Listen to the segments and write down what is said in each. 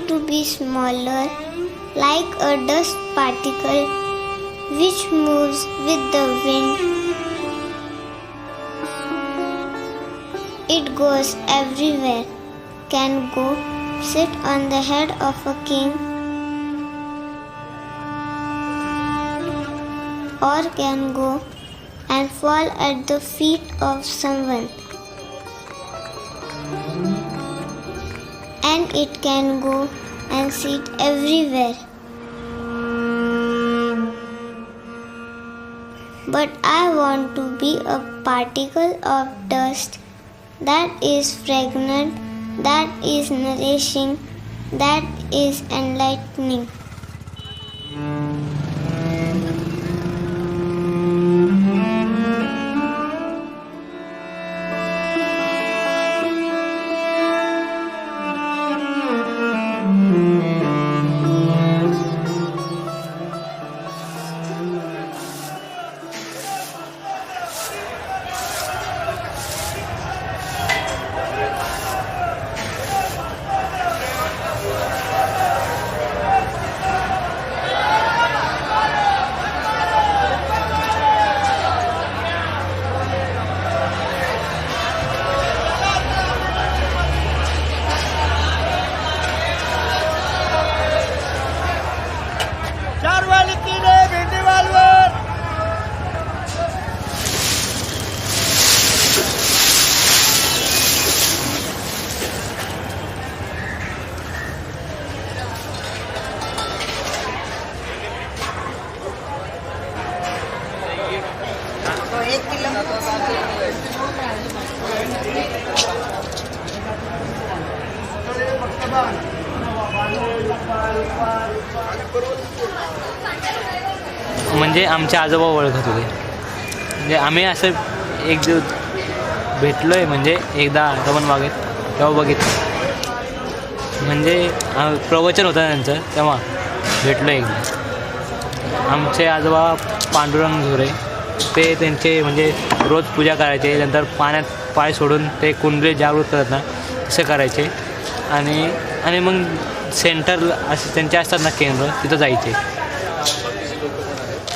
to be smaller, like a dust particle which moves with the wind. It goes everywhere, can go sit on the head of a king, or can go and fall at the feet of someone. And it can go and sit everywhere. But I want to be a particle of dust that is fragrant, that is nourishing, that is enlightening. म्हणजे आमचे आजोबा ओळखत होते. म्हणजे आम्ही असं एक दिवस भेटलो आहे, म्हणजे एकदा रमण बागेत तेव्हा बघितलं. म्हणजे प्रवचन होतं त्यांचं, तेव्हा भेटलो एकदा. आमचे आजोबा पांडुरंग झोरे, ते त्यांचे म्हणजे रोज पूजा करायचे, नंतर पाण्यात पाय सोडून ते कुंडली जागृत करत ना तसं करायचे. आणि मग सेंटर असे त्यांचे असतात ना केंद्र, तिथं जायचे.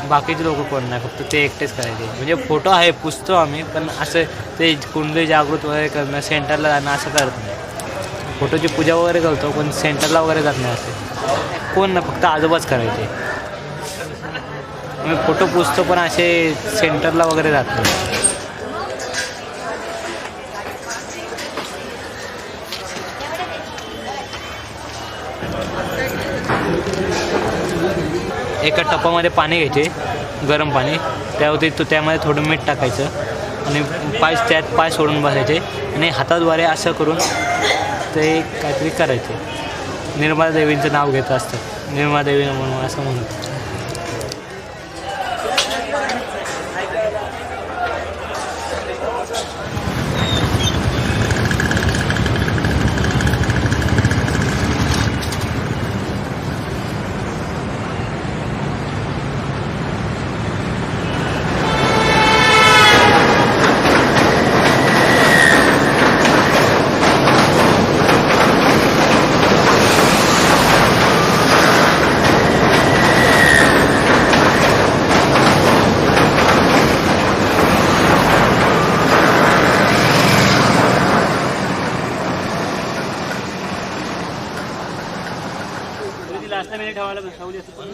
बाकीचे लोक कोण नाही, फक्त ते एकटेच करायचे. म्हणजे फोटो आहे, पुसतो आम्ही, पण असं ते कुंडली जागृत वगैरे करणं, सेंटरला जाणं असं करत नाही. फोटोची पूजा वगैरे करतो, पण सेंटरला वगैरे जात नाही. असे कोण नाही, फक्त आजोबाच करायचे. आम्ही फोटो पुसतो, पण असे सेंटरला वगैरे जात नाही. एका टपामध्ये पाणी घ्यायचे, गरम पाणी, त्यामध्ये थोडं मीठ टाकायचं आणि पाय सोडून बसायचे आणि हाताद्वारे असं करून ते काहीतरी करायचे. निर्मला देवींचं नाव घेत असतात, निर्मला देवी म्हणून असं म्हणतात.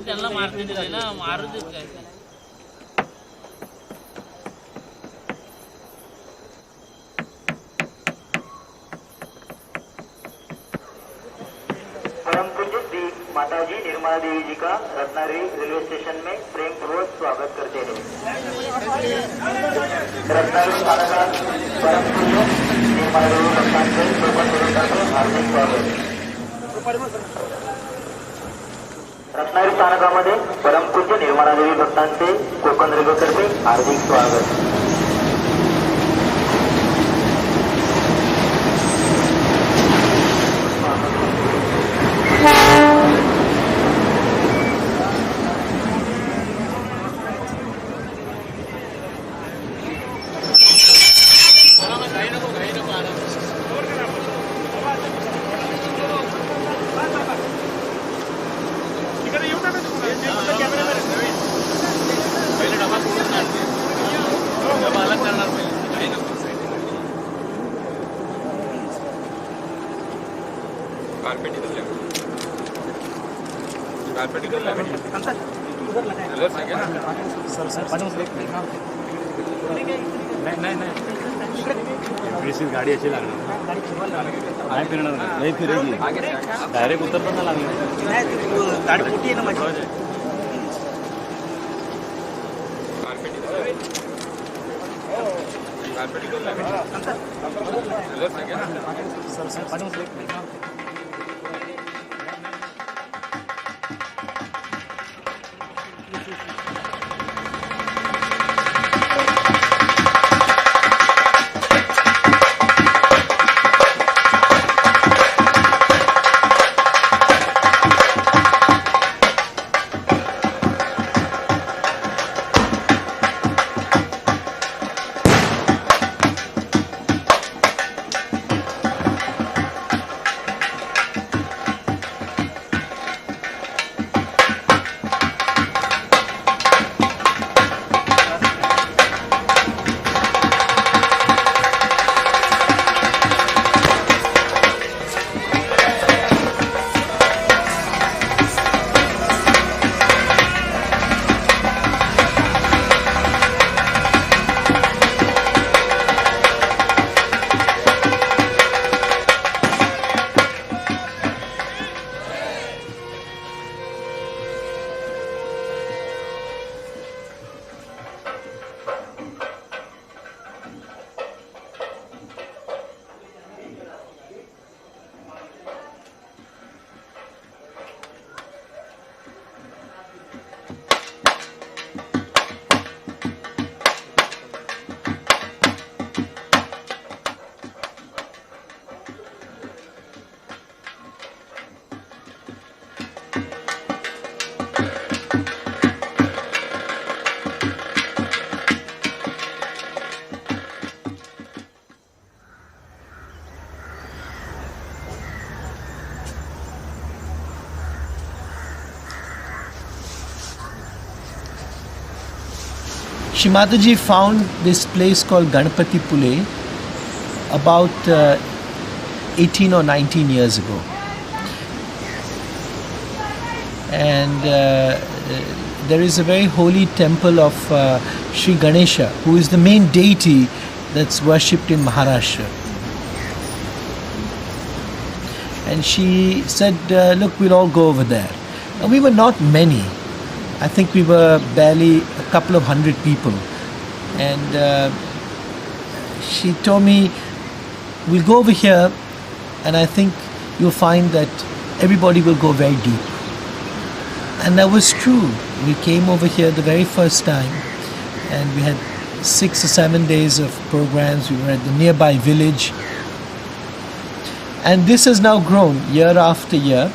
त्यांना मारते दिले ना, मारू देत काय. परम पूज्य श्री माताजी निर्मला देवी जी का रत्नागिरी रेलवे स्टेशन में प्रेम पूर्वक स्वागत करते हैं. रत्नागिरी स्थानकात परम पूज्य निर्मला देवी भक्तांचे कोकण हार्दिक स्वागत. रत्नागिरी स्थानकामध्ये परमपूज्य निर्मला देवी भक्तांचे कोकण रेल्वेतर्फे हार्दिक स्वागत. गाडी अशी लागणार नाही फिरणार नाही फिरेगी डायरेक्ट उतरताना लागणार गाडी मोठी आहे ना माझी Shri Mataji found this place called Ganpati Pule about 18 or 19 years ago. And there is a very holy temple of Shri Ganesha, who is the main deity that's worshipped in Maharashtra. And she said, look, we'll all go over there. And we were not many. I think we were barely a couple of hundred people. And she told me, we'll go over here, and I think you'll find that everybody will go very deep. And that was true. We came over here the very first time, and we had 6 or 7 days of programs. We were at the nearby village. And this has now grown year after year,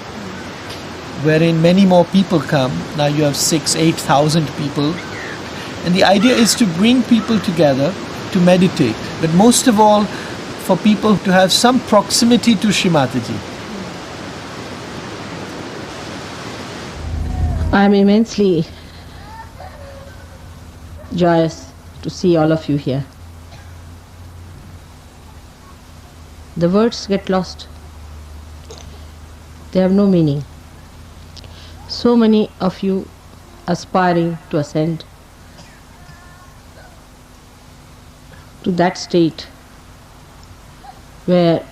wherein many more people come. Now you have 8,000 people. And the idea is to bring people together to meditate, but most of all for people to have some proximity to Shri Mataji. I am immensely joyous to see all of you here. The words get lost. They have no meaning. So many of you aspiring to ascend to that state where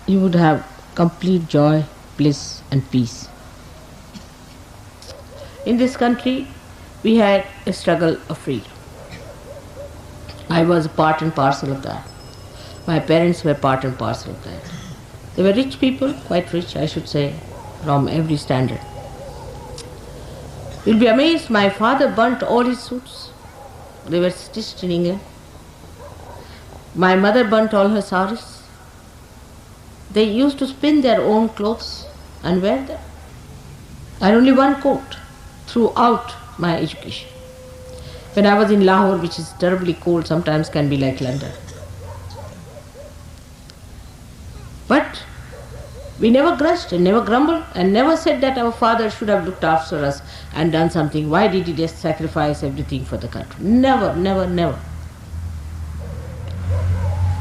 you would have complete joy, bliss and peace. In this country, we had a struggle of freedom. I was part and parcel of that. My parents were part and parcel of that. They were rich people, quite rich, I should say, from every standard. You'll be amazed, my father burnt all his suits. They were stitched in England. My mother burnt all her saris. They used to spin their own clothes and wear them. I had only one coat throughout my education. When I was in Lahore, which is terribly cold, sometimes can be like London. But we never grudged and never grumbled and never said that our father should have looked after us and done something. Why did he just sacrifice everything for the country? Never, never, never.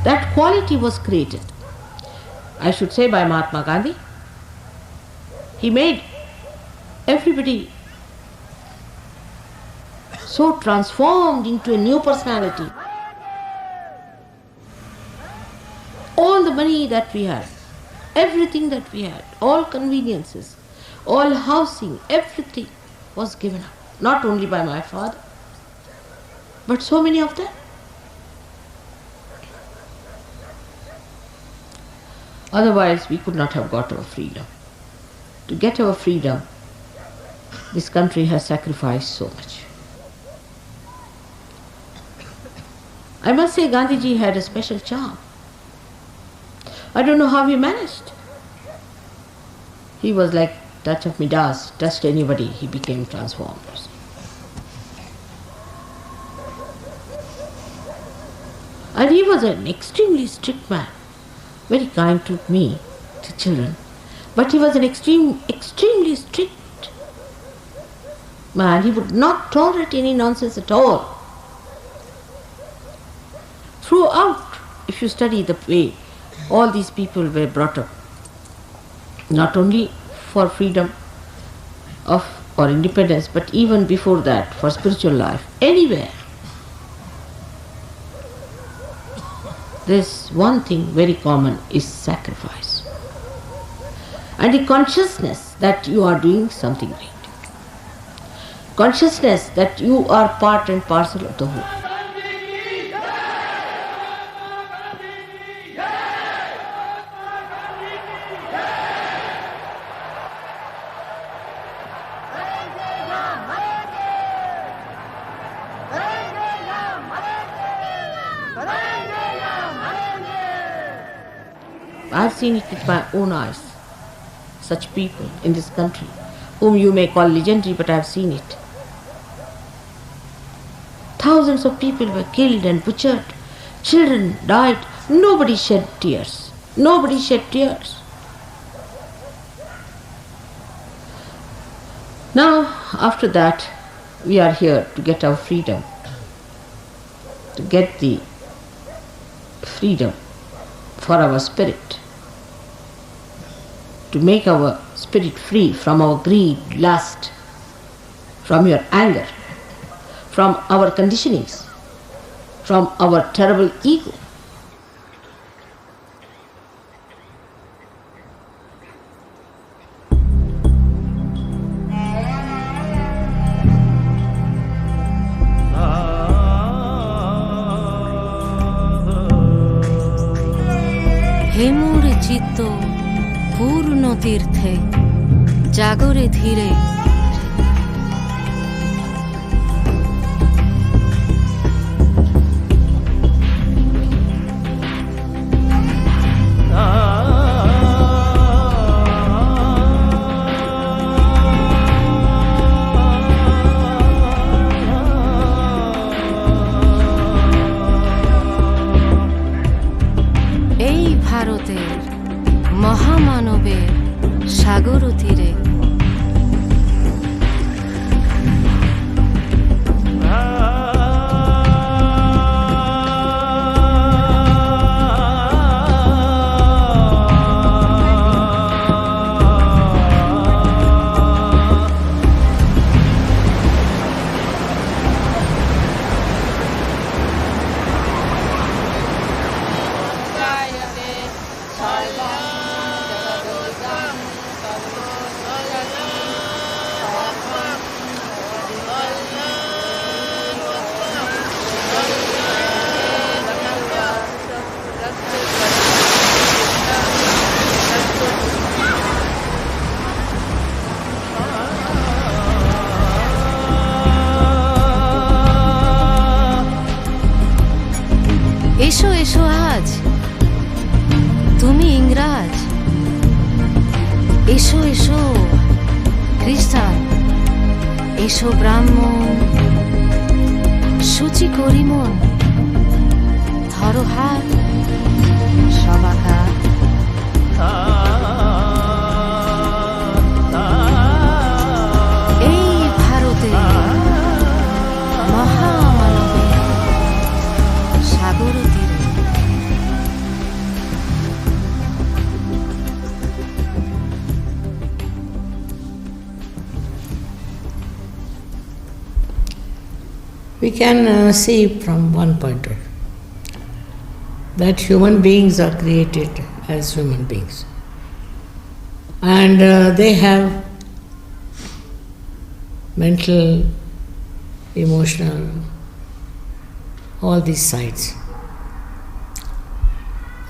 That quality was created, I should say, by Mahatma Gandhi. He made everybody so transformed into a new personality. All the money that we had, everything that we had, all conveniences, all housing, everything was given up. Not only by my father, but so many of them. Otherwise, we could not have got our freedom. To get our freedom, this country has sacrificed so much. I must say Gandhiji had a special charm. I don't know how he managed. He was like touch of Midas, touched anybody, he became transformed. And he was an extremely strict man, very kind to me, to children. But he was an extremely strict man. He would not tolerate any nonsense at all. Throughout, if you study the way all these people were brought up, not only for freedom of or independence, but even before that, for spiritual life, anywhere, there's one thing very common is sacrifice. And the consciousness that you are doing something great. Consciousness that you are part and parcel of the whole. I've seen it with my own eyes. Such people in this country, whom you may call legendary, but I've seen it. Thousands of people were killed and butchered. Children died. Nobody shed tears. Nobody shed tears. Now, after that, we are here to get our freedom. To get the freedom for our spirit. To make our spirit free from our greed, lust, from your anger, from our conditionings, from our terrible ego. হেমুর চিত্ত পূর্ণ তীর্থে জাগরে ধীরে এই ভারতের মহামানবের সাগর তীরে এসো এসো আজ তুমি ইংরাজ এসো এসো খ্রিস্টান এসো ব্রাহ্মণ সূচি করি মন ধরো হাত সবাকার এই ভারতে মহামানবের সাগর তীরে We can see from one point of view that human beings are created as human beings. And they have mental, emotional, all these sides.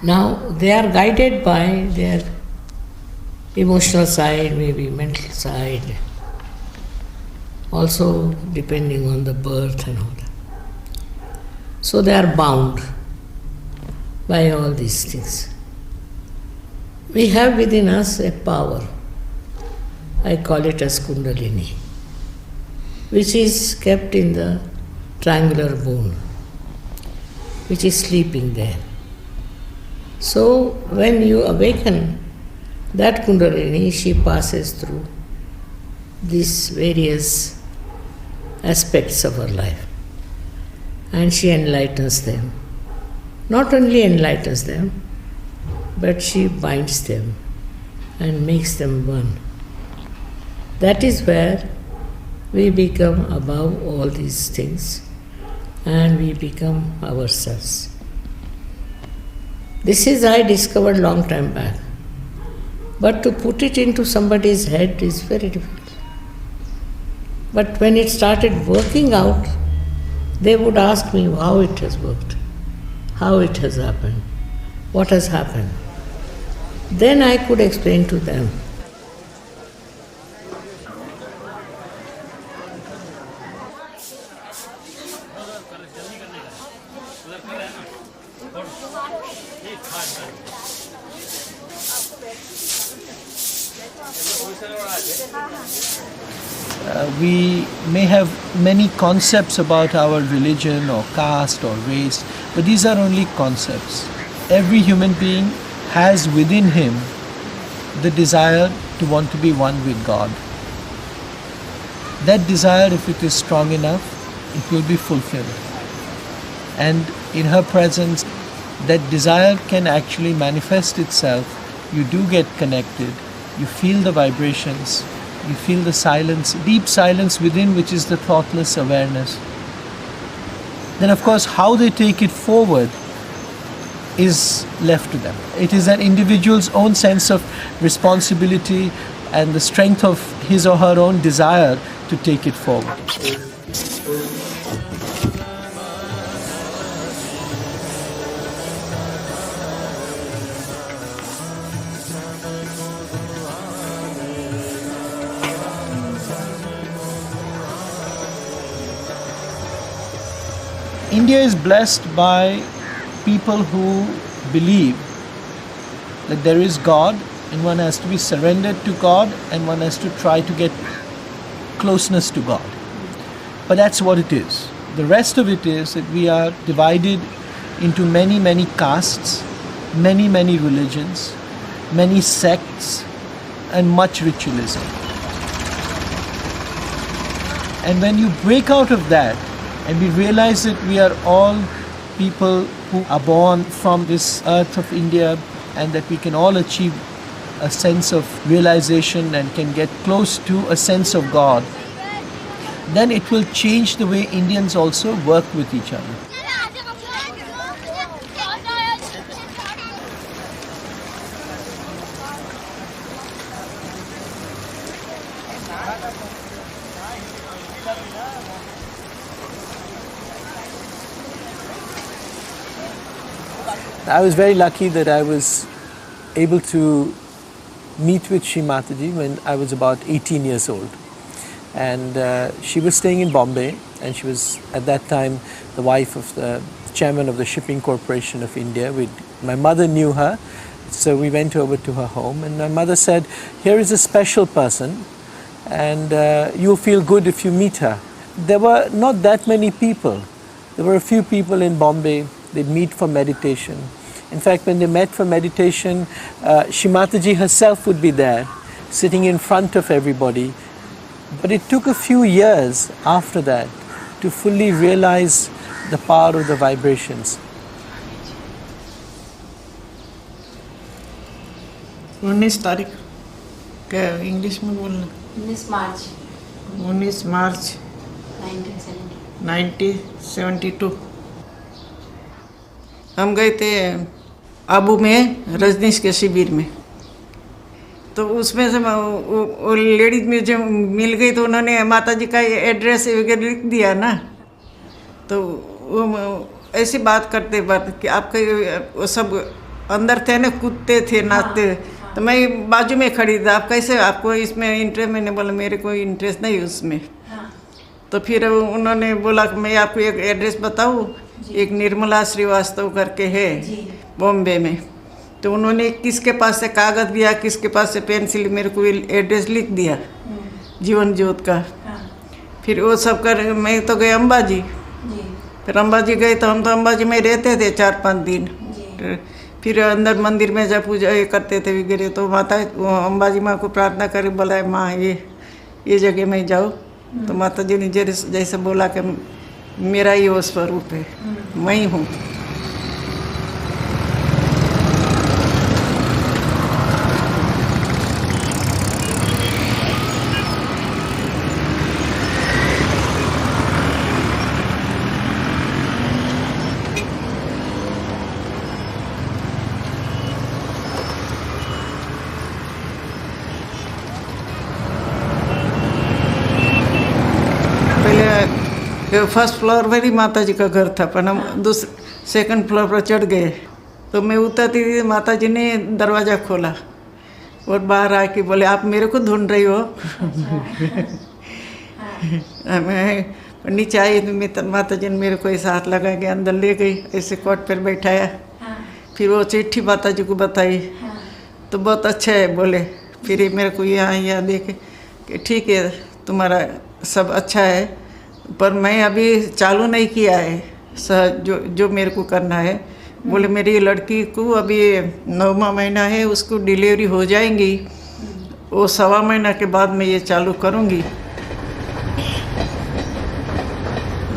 Now they are guided by their emotional side, maybe mental side, also depending on the birth and all that. So they are bound by all these things. We have within us a power, I call it as Kundalini, which is kept in the triangular bone, which is sleeping there. So when you awaken that Kundalini, she passes through these various aspects of her life and she enlightens them. Not only enlightens them, but she binds them and makes them one. That is where we become above all these things and we become ourselves. This is I discovered long time back. But to put it into somebody's head is very difficult. But when it started working out, they would ask me how it has worked, how it has happened, what has happened. Then I could explain to them. We may have many concepts about our religion or caste or race, but these are only concepts. Every human being has within him the desire to want to be one with God. That desire, if it is strong enough, it will be fulfilled. And in her presence, that desire can actually manifest itself. You do get connected, you feel the vibrations, you feel the silence, deep silence within, which is the thoughtless awareness. Then of course how they take it forward is left to them. It is an individual's own sense of responsibility and the strength of his or her own desire to take it forward. India is blessed by people who believe that there is God and one has to be surrendered to God and one has to try to get closeness to God. But that's what it is. The rest of it is that we are divided into many, many castes, many, many religions, many sects, and much ritualism. And when you break out of that, and we realize that we are all people who are born from this earth of India and that we can all achieve a sense of realization and can get close to a sense of God, then it will change the way Indians also work with each other. I was very lucky that I was able to meet with Shri Mataji when I was about 18 years old. And she was staying in Bombay, and she was at that time the wife of the chairman of the Shipping Corporation of India. My mother knew her, so we went over to her home, and my mother said, "Here is a special person, and you'll feel good if you meet her." There were not that many people. There were a few people in Bombay. They'd meet for meditation. In fact, when they met for meditation, Shri Mataji herself would be there, sitting in front of everybody. But it took a few years after that to fully realize the power of the vibrations. 19 तारीख क्या English में बोलना 19 मार्च 19 मार्च 1972 हम गए थे आबू में रजनीश के शिविर में। तो उसमें से वो लेडीज मुझे मिल गई, तो उन्होंने माता जी का एड्रेस वगैरह लिख दिया ना। तो वो ऐसी बात करते कि आपके वो सब अंदर थे ना, कूदते थे, नाचते। तो मैं बाजू में खड़ी थी, आप कैसे, आपको इसमें इंटरेस्ट? मैंने बोला मेरे कोई इंटरेस्ट नहीं उसमें। तो फिर उन्होंने बोला कि मैं आपको एक एड्रेस बताऊँ, एक निर्मला श्रीवास्तव करके है बॉम्बे में। तो उन्होंने किसके पास से कागज़ दिया, किसके पास से पेंसिल, मेरे को एड्रेस लिख दिया जीवन ज्योत का। फिर वो सब कर मैं तो गए अंबाजी। फिर अंबाजी गए तो हम तो अंबाजी में रहते थे 4-5 दिन। फिर अंदर मंदिर में जब पूजा करते थे वगैरह, तो माता अंबाजी माँ को प्रार्थना कर बोला, माँ ये जगह में जाओ। तो माता जी ने जैसे बोला कि मेरा ही वो स्वरूप है, मैं ही हूँ। फर्स्ट फ्लोर पर ही माता जी का घर था, पर हम सेकंड फ्लोर पर चढ़ गए। तो मैं उतरती थी, माता जी ने दरवाज़ा खोला और बाहर आके बोले, आप मेरे को ढूंढ रही हो? मैं नीचे आई तो माता जी ने मेरे को ऐसा हाथ लगा के अंदर ले गई, ऐसे कोट पर बैठाया। फिर वो चिट्ठी माता जी को बताई, तो बहुत अच्छा है बोले। फिर मेरे को यहाँ देखे कि ठीक है, तुम्हारा सब अच्छा है, पर मैं अभी चालू नहीं किया है जो मेरे को करना है। बोले मेरी लड़की को अभी 9वां महीना है, उसको डिलीवरी हो जाएंगी, वो 1.25 महीना के बाद मैं ये चालू करूँगी।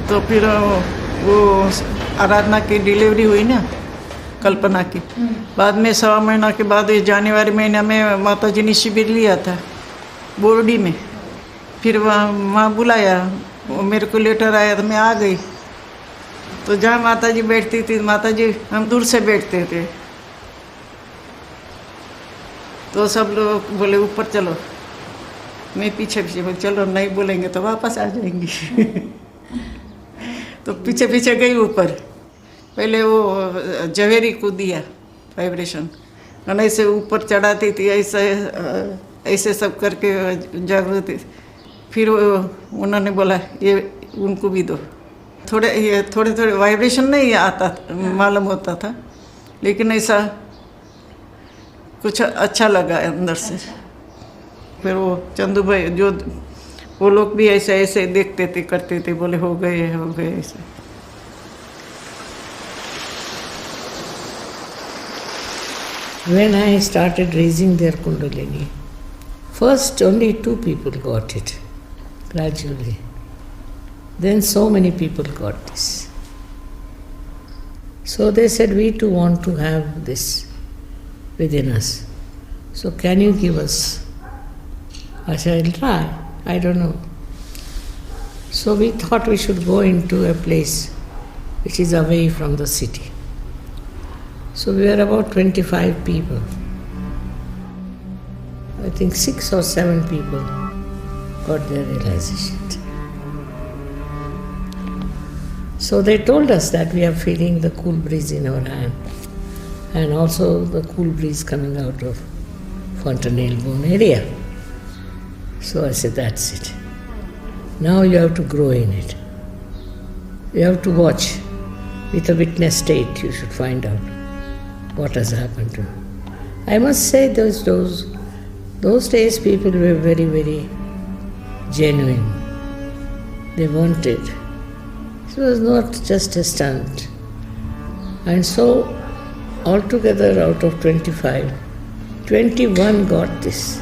तो फिर वो आराधना की डिलीवरी हुई ना, कल्पना की, बाद में 1.25 महीना के बाद जनवरी महीना में माता जी ने शिविर लिया था बोर्डी में। फिर वहाँ बुलाया, वो मेरे को लेटर आया तो मैं आ गई। तो जहाँ माता जी बैठती थी, माता जी हम दूर से बैठते थे, तो सब लोग बोले ऊपर चलो, मैं पीछे पीछे बोले चलो, नहीं बोलेंगे तो वापस आ जाएंगी। तो पीछे पीछे गई ऊपर। पहले वो जवेरी को दिया वाइब्रेशन, और ऐसे ऊपर चढ़ाती थी, ऐसे सब करके जागृति। फिर उन्होंने बोला ये उनको भी दो। थोड़े वाइब्रेशन नहीं आता मालूम होता था, लेकिन ऐसा कुछ अच्छा लगा अंदर से। फिर वो चंदू भाई जो वो लोग भी ऐसे ऐसे देखते थे, करते थे, बोले हो गए ऐसे। When I started raising their kundalini, first only 2 people got it. Gradually. Then so many people got this. So they said, we too want to have this within us. So can you give us? I said, I'll try. I don't know. So we thought we should go into a place which is away from the city. So we were about 25 people. I think 6 or 7 people got their realization. So they told us that we are feeling the cool breeze in our hand, and also the cool breeze coming out of Fontanelle bone area. So I said, that's it. Now you have to grow in it. You have to watch. With a witness state, you should find out what has happened to you. I must say those days people were very, very genuine. They wanted. It was not just a stunt. And so, altogether out of 25, 21 got this.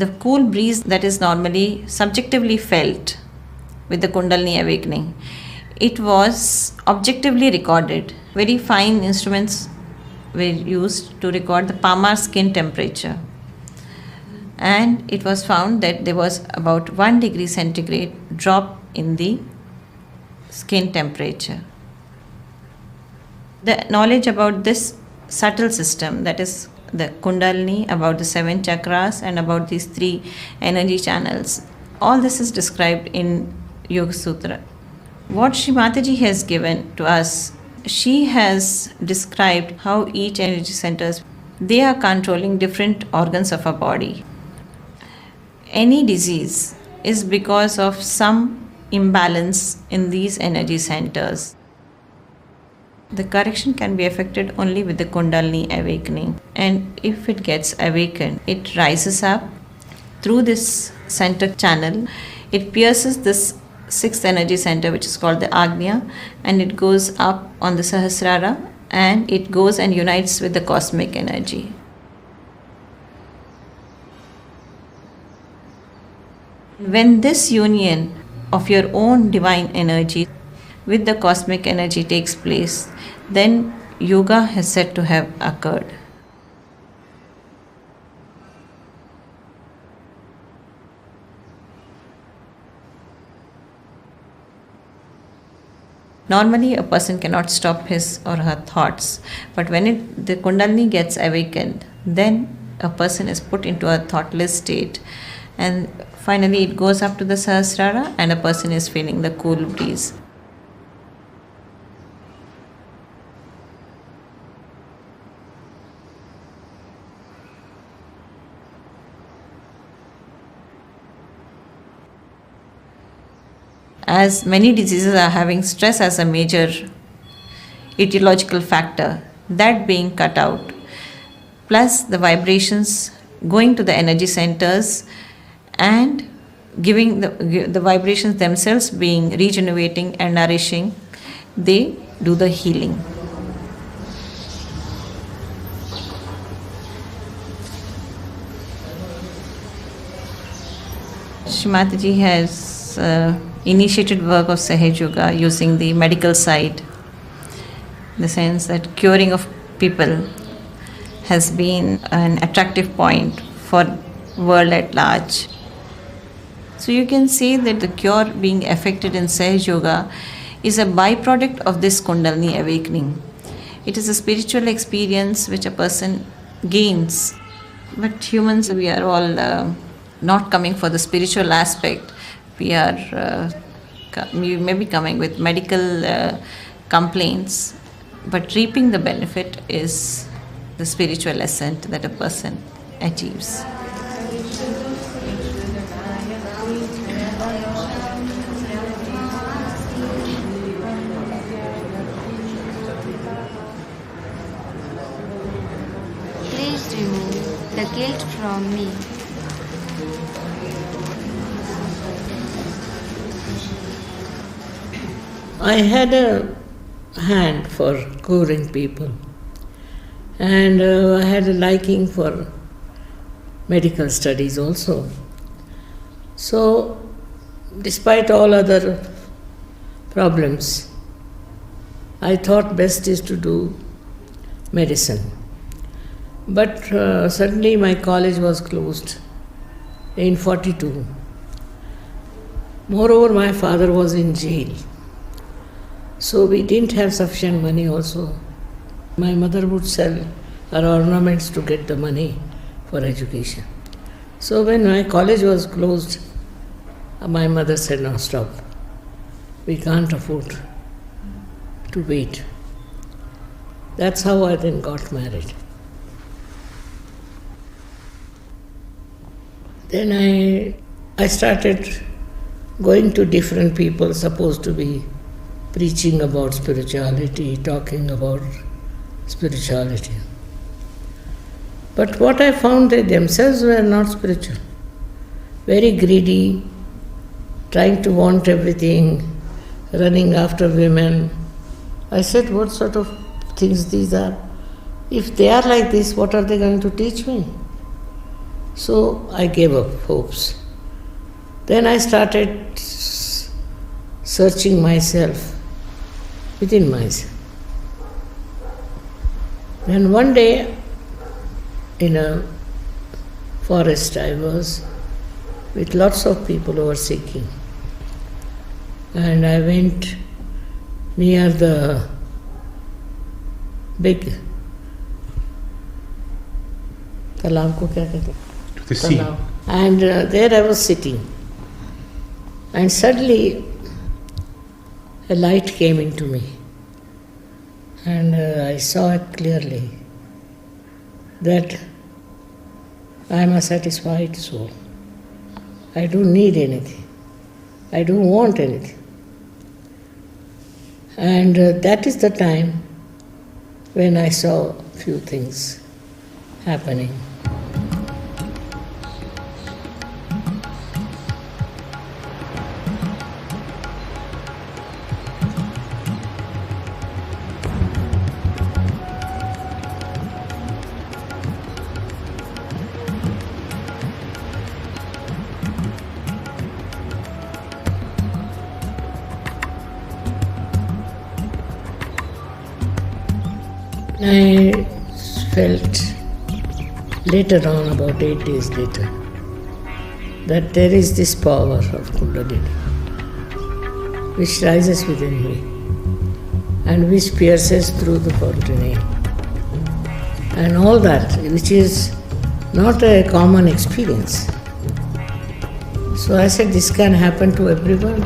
the cool breeze that is normally subjectively felt with the Kundalini awakening, it was objectively recorded. Very fine instruments were used to record the palmar skin temperature. And it was found that there was about 1 degree centigrade drop in the skin temperature. The knowledge about this subtle system, that is the Kundalini, about the 7 chakras, and about these 3 energy channels, all this is described in Yoga Sutra. What Shri Mataji has given to us, she has described how each energy centers, they are controlling different organs of our body. Any disease is because of some imbalance in these energy centers. The correction can be effected only with the Kundalini awakening. And if it gets awakened, it rises up through this center channel. It pierces this 6th energy center, which is called the Agnya, and it goes up on the Sahasrara, and it goes and unites with the cosmic energy. When this union of your own divine energy with the cosmic energy takes place, then yoga is said to have occurred. Normally, a person cannot stop his or her thoughts, but when the Kundalini gets awakened, then a person is put into a thoughtless state, and finally it goes up to the Sahasrara, and a person is feeling the cool breeze. As many diseases are having stress as a major etiological factor, that being cut out, plus the vibrations going to the energy centers and giving the vibrations themselves being regenerating and nourishing, they do the healing. Shri Mataji has initiated work of Sahaja Yoga using the medical side, in the sense that curing of people has been an attractive point for world at large. So you can say that the cure being effected in Sahaja Yoga is a byproduct of this Kundalini awakening. It is a spiritual experience which a person gains. But humans, we are all not coming for the spiritual aspect. We may be coming with medical complaints, but reaping the benefit is the spiritual ascent that a person achieves. Please remove the guilt from me. I had a hand for curing people, and I had a liking for medical studies also. So, despite all other problems, I thought best is to do medicine. But suddenly my college was closed in 42. Moreover, my father was in jail. So we didn't have sufficient money also. My mother would sell her ornaments to get the money for education. So when my college was closed, my mother said, "No, stop. We can't afford to wait." That's how I then got married. Then I started going to different people supposed to be preaching about spirituality, talking about spirituality. But what I found, they themselves were not spiritual. Very greedy, trying to want everything, running after women. I said, what sort of things these are? If they are like this, what are they going to teach me? So I gave up hopes. Then I started searching myself within myself. Then one day in a forest I was with lots of people who were seeking. And I went near the big taलाब को क्या कहते हैं? The sea. Taलाब. And there I was sitting. And suddenly a light came into me. And I saw clearly that I am a satisfied soul. I don't need anything. I don't want anything. And that is the time when I saw few things happening. I felt later on, about 8 days later, that there is this power of Kundalini which rises within me and which pierces through the body and all that, which is not a common experience. So I said, this can happen to everyone.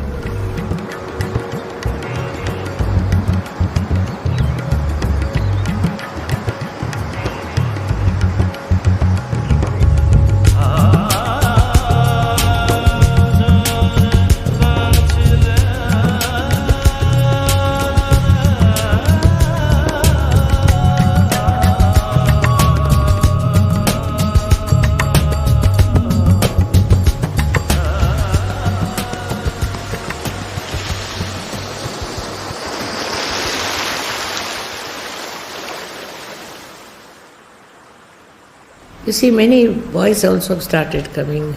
You see, many boys also started coming,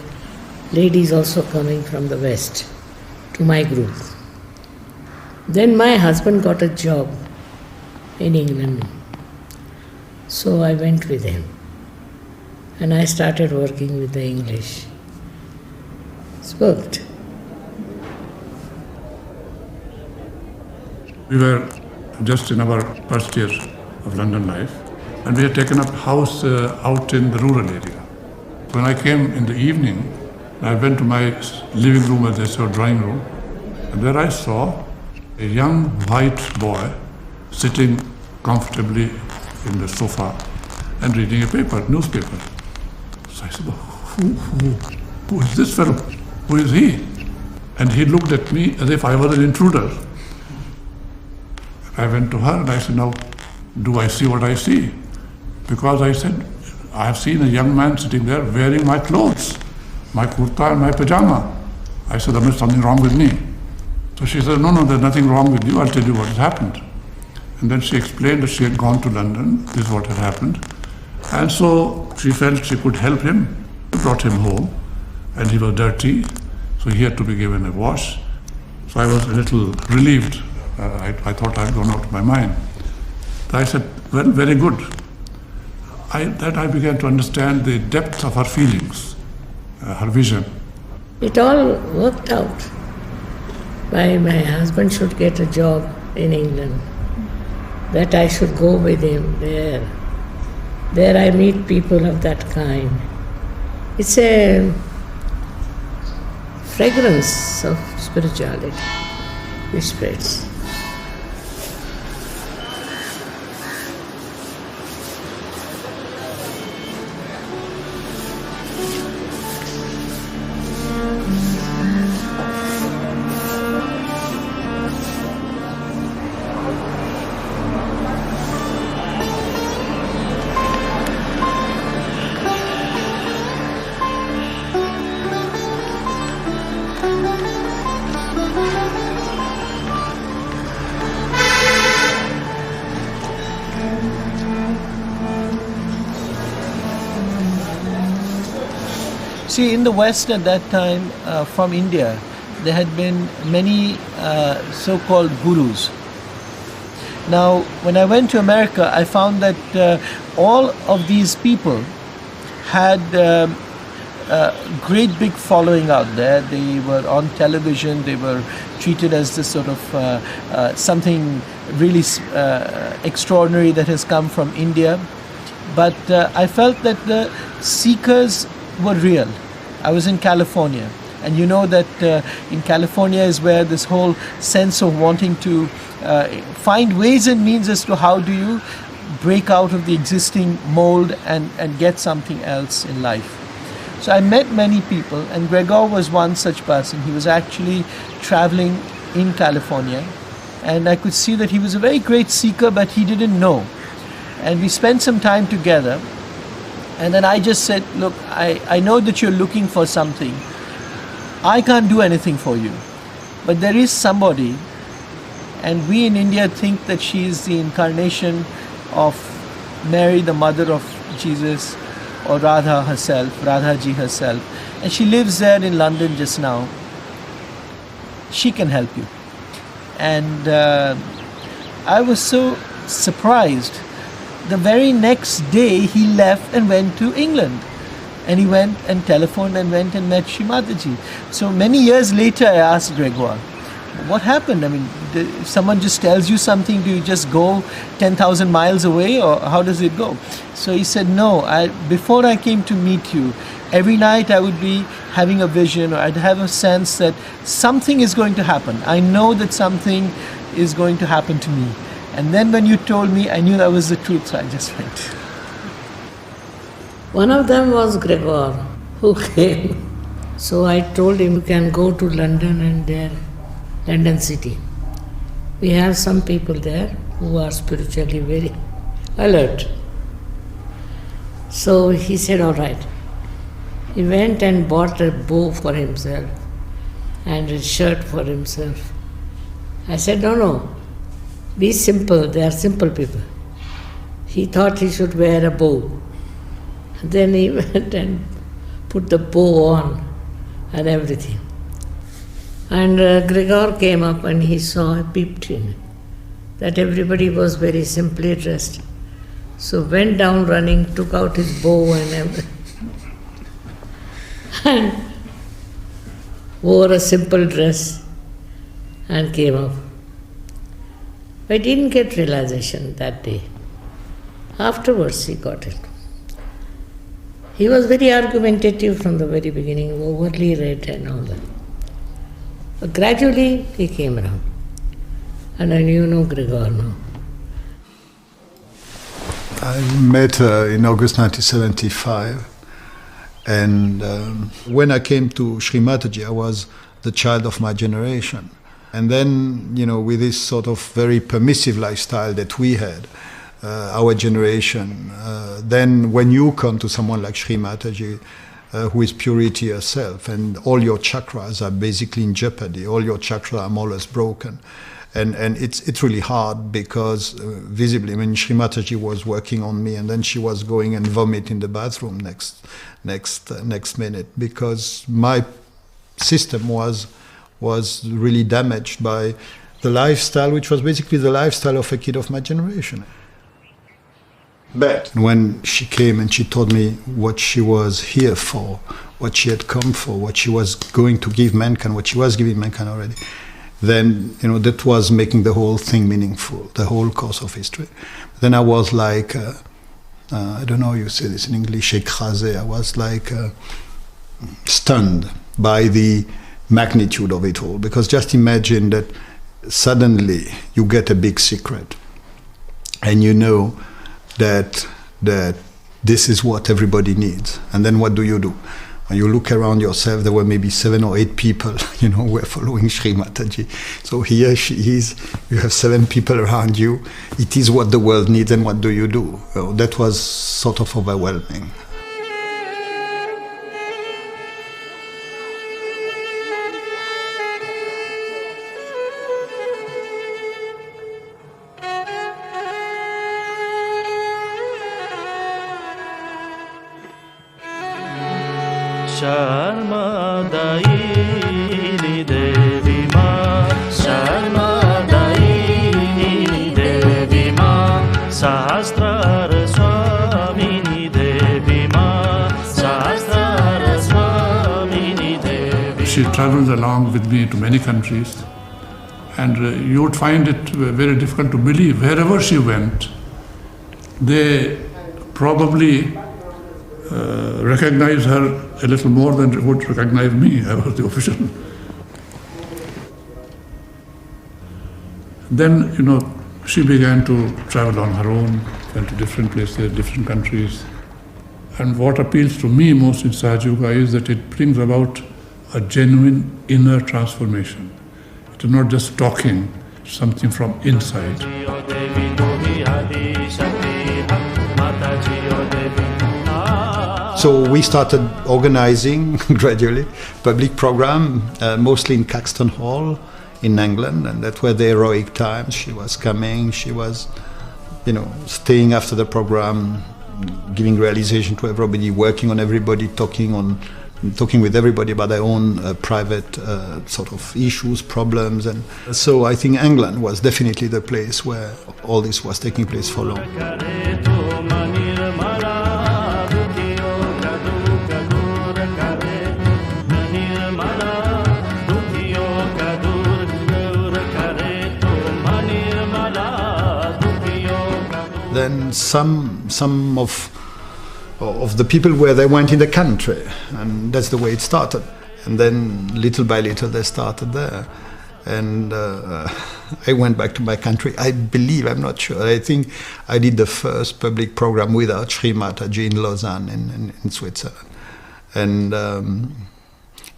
ladies also coming from the West to my group. Then my husband got a job in England, so I went with him and I started working with the English. It's worked. We were just in our first year of London life, and we had taken up a house out in the rural area. When I came in the evening, I went to my living room, as they saw, drawing room, and there I saw a young white boy sitting comfortably in the sofa and reading a paper, newspaper. So I said, who is this fellow? Who is he? And he looked at me as if I was an intruder. I went to her and I said, now, do I see what I see? Because I said, I have seen a young man sitting there wearing my clothes, my kurta and my pajama. I said, there is something wrong with me. So she said, no, there's nothing wrong with you. I'll tell you what has happened. And then she explained that she had gone to London. This is what had happened. And so she felt she could help him. She brought him home, and he was dirty, so he had to be given a wash. So I was a little relieved. I thought I had gone out of my mind. I said, well, very good. I began to understand the depth of her feelings, her vision. It all worked out. My husband should get a job in England, that I should go with him there. There I meet people of that kind. It's a fragrance of spirituality which spreads. See, in the West at that time, from India, there had been many so-called gurus. Now, when I went to America, I found that all of these people had a great big following out there. They were on television. They were treated as this sort of something really extraordinary that has come from India. But I felt that the seekers were real. I was in California, and you know that in California is where this whole sense of wanting to find ways and means as to how do you break out of the existing mold and get something else in life. So I met many people, and Gregor was one such person. He was actually traveling in California, and I could see that he was a very great seeker, but he didn't know. And we spent some time together, and then I just said, look, I know that you're looking for something. I can't do anything for you, but there is somebody, and we in India think that she is the incarnation of Mary, the mother of Jesus, or Radha herself, Radhaji herself, and she lives there in London just now. She can help you. And I was so surprised. The very next day he left and went to England, and he went and telephoned and went and met Shri Mataji. So many years later I asked Gregor, what happened? I mean, if someone just tells you something, do you just go 10,000 miles away, or how does it go? So he said, no, before I came to meet you, every night I would be having a vision, or I'd have a sense that something is going to happen. I know that something is going to happen to me. And then when you told me, I knew that was the truth, so I just went. One of them was Gregor, who came. So I told him, you can go to London and there, London city. We have some people there who are spiritually very alert. So he said, all right. He went and bought a bow for himself and a shirt for himself. I said, no, be simple, they are simple people. He thought he should wear a bow. Then he went and put the bow on and everything. And Gregor came up and he saw, peeped in, that everybody was very simply dressed. So went down running, took out his bow and everything, and wore a simple dress and came up. But he didn't get realization that day. Afterwards he got it. He was very argumentative from the very beginning, overly read and all that. But gradually he came around. And you know Gregor now. I met her in August 1975. And when I came to Shri Mataji, I was the child of my generation. And then, with this sort of very permissive lifestyle that we had, our generation, then when you come to someone like Shri Mataji, who is purity herself, and all your chakras are basically in jeopardy, all your chakras are more or less broken. And it's really hard because visibly, Shri Mataji was working on me, and then she was going and vomit in the bathroom next minute, because my system was really damaged by the lifestyle, which was basically the lifestyle of a kid of my generation. But when she came and she told me what she was here for, what she had come for, what she was going to give mankind, what she was giving mankind already, then, that was making the whole thing meaningful, the whole course of history. Then I was like, I don't know how you say this in English, écrasé. I was like stunned by the magnitude of it all. Because just imagine that suddenly you get a big secret, and you know that this is what everybody needs. And then what do? When you look around yourself, there were maybe 7 or 8 people, who were following Shri Mataji. So here she is, you have 7 people around you. It is what the world needs, and what do? That was sort of overwhelming. शर्मदायिनी देवी माँ शर्मदायिनी देवी माँ सहस्रार स्वामिनी देवी माँ सहस्रार स्वामिनी देवी. She travels along with me to many countries, and you would find it very difficult to believe. Wherever she went, they probably recognize her a little more than they would recognize me. I was the official. Then, she began to travel on her own, went to different places, different countries. And what appeals to me most in Sahaja Yoga is that it brings about a genuine inner transformation. It is not just talking, it's something from inside. So we started organizing gradually public program, mostly in Caxton Hall in England, and that were the heroic times. She was coming, she was, staying after the program, giving realization to everybody, working on everybody, talking with everybody about their own private sort of issues, problems. And so I think England was definitely the place where all this was taking place for long. Then some of the people where they went in the country, and that's the way it started. And then little by little they started there. And I went back to my country. I believe, I'm not sure, I think I did the first public program without Shri Mataji in Lausanne in Switzerland. And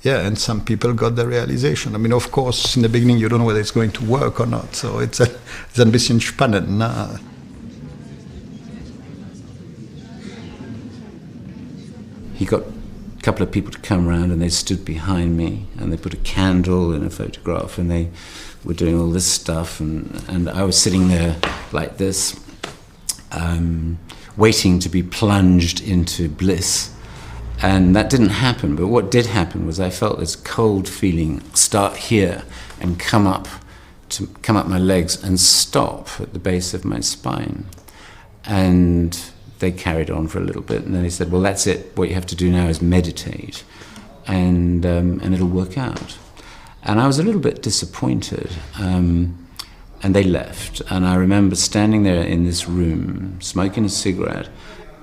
and some people got the realization. I mean, of course, in the beginning you don't know whether it's going to work or not. So it's ein bisschen spannend. He got a couple of people to come around, and they stood behind me, and they put a candle in a photograph, and they were doing all this stuff, and I was sitting there like this, waiting to be plunged into bliss. And that didn't happen, but what did happen was I felt this cold feeling start here and come up my legs and stop at the base of my spine. And they carried on for a little bit, and then they said, well, that's it. What you have to do now is meditate, and it'll work out. And I was a little bit disappointed, and they left. And I remember standing there in this room, smoking a cigarette,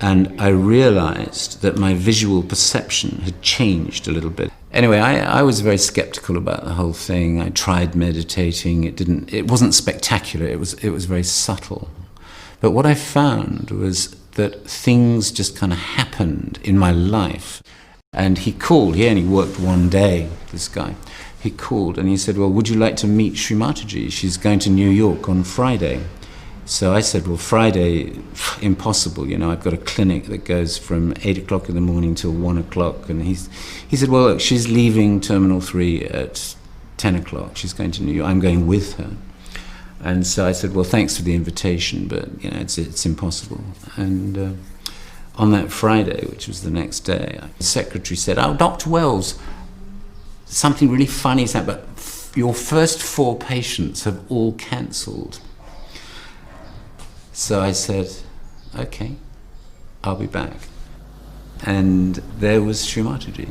and I realized that my visual perception had changed a little bit. Anyway, I was very skeptical about the whole thing. I tried meditating. It wasn't spectacular. It was very subtle. But what I found was that things just kind of happened in my life. And he called, he only worked one day, this guy. He called and he said, well, would you like to meet Shri Mataji? She's going to New York on Friday. So I said, well, Friday, impossible, I've got a clinic that goes from 8 o'clock in the morning till 1 o'clock. And he said, well, look, she's leaving Terminal 3 at 10 o'clock. She's going to New York. I'm going with her. And so I said, well, thanks for the invitation, but it's impossible. And on that Friday, which was the next day, the secretary said, oh, Dr. Wells, something really funny is happening, but your first 4 patients have all cancelled. So I said, okay, I'll be back. And there was Shri Mataji.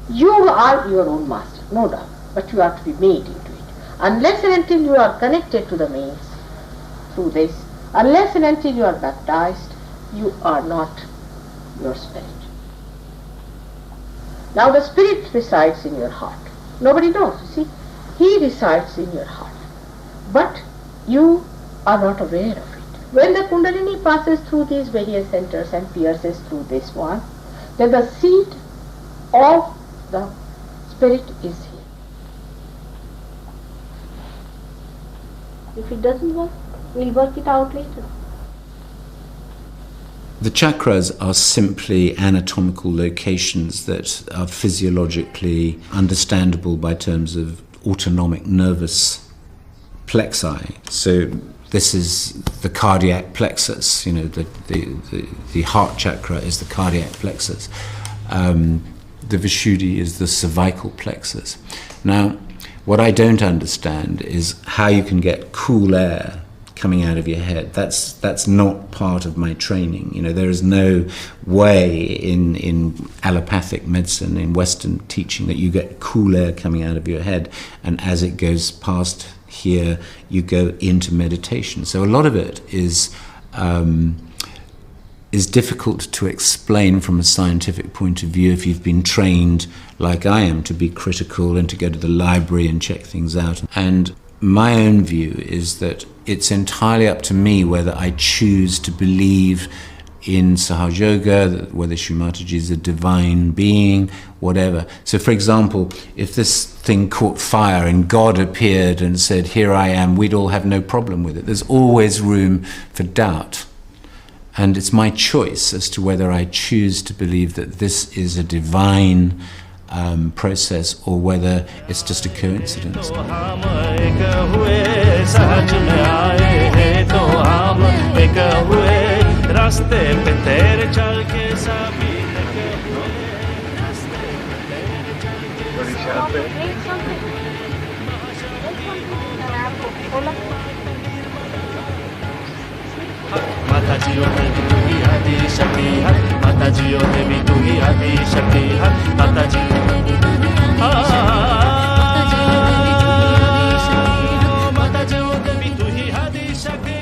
You are your own master, no doubt, but you have to be made into it. Unless and until you are connected to the mains through this, unless and until you are baptized, you are not your spirit. Now the spirit resides in your heart. Nobody knows, you see. He resides in your heart. But you are not aware of it. When the Kundalini passes through these various centers and pierces through this one, then the seed of the spirit is here. If it doesn't work, we'll work it out later. The chakras are simply anatomical locations that are physiologically understandable by terms of autonomic nervous plexi. So this is the cardiac plexus, you know, the heart chakra is the cardiac plexus. The Vishuddhi is the cervical plexus. Now, what I don't understand is how you can get cool air coming out of your head. That's not part of my training. You know, there is no way in allopathic medicine, in Western teaching, that you get cool air coming out of your head, and as it goes past here, you go into meditation. So a lot of it is difficult to explain from a scientific point of view if you've been trained, like I am, to be critical and to go to the library and check things out. And my own view is that it's entirely up to me whether I choose to believe in Sahaja Yoga, whether Shri Mataji is a divine being, whatever. So for example, if this thing caught fire and God appeared and said, "Here I am," we'd all have no problem with it. There's always room for doubt. And it's my choice as to whether I choose to believe that this is a divine process or whether it's just a coincidence. Mataji Devi tu hi Adi Shakti hai, Mataji Devi tu hi Adi Shakti hai, Mataji Mataji Devi tu hi Adi Shakti, Mataji Devi tu hi Adi Shakti.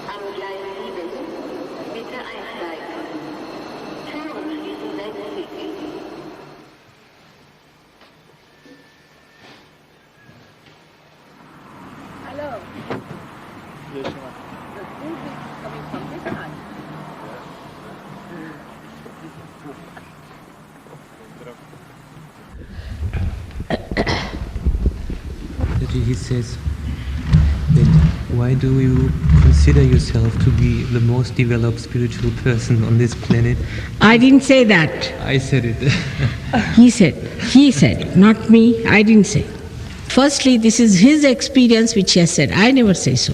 I would like even bitte einsteigen. Türen schließen selbstständig. Hello. The food is coming from this side. He says that why do you consider yourself to be the most developed spiritual person on this planet? I didn't say that. I said it. He said, not me, I didn't say. Firstly, this is his experience which he has said. I never say so.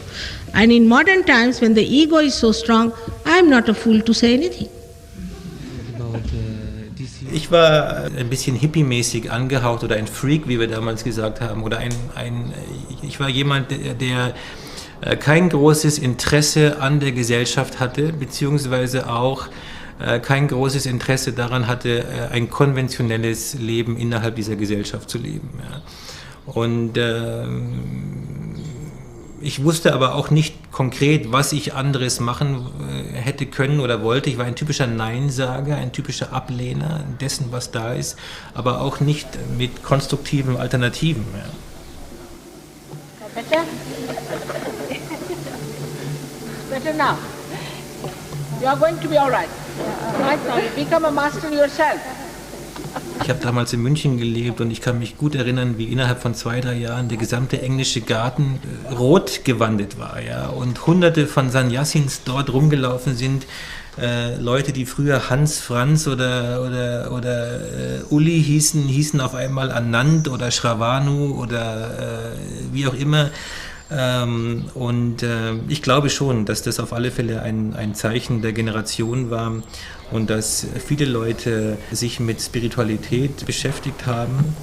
And in modern times, when the ego is so strong, I am not a fool to say anything. Ich war ein bisschen hippie-mäßig angehaucht oder ein Freak, wie wir damals gesagt haben. Oder ich war jemand, der kein großes Interesse an der Gesellschaft hatte, beziehungsweise auch kein großes Interesse daran hatte, ein konventionelles Leben innerhalb dieser Gesellschaft zu leben. Ja. Und ich wusste aber auch nicht konkret, was ich anderes machen hätte können oder wollte. Ich war ein typischer Neinsager, ein typischer Ablehner dessen, was da ist, aber auch nicht mit konstruktiven Alternativen. Ja. Better? Better now. You are going to be all right. Right now, you become a master yourself. Ich habe damals in München gelebt und ich kann mich gut erinnern, wie innerhalb von 2-3 Jahren der gesamte englische Garten rot gewandet war. Ja? Und hunderte von Sannyasins dort rumgelaufen sind. Leute, die früher Hans, Franz oder Uli hießen auf einmal Anand oder Shravanu oder wie auch immer. Ich glaube schon, dass das auf alle Fälle ein Zeichen der Generation war und dass viele Leute sich mit Spiritualität beschäftigt haben.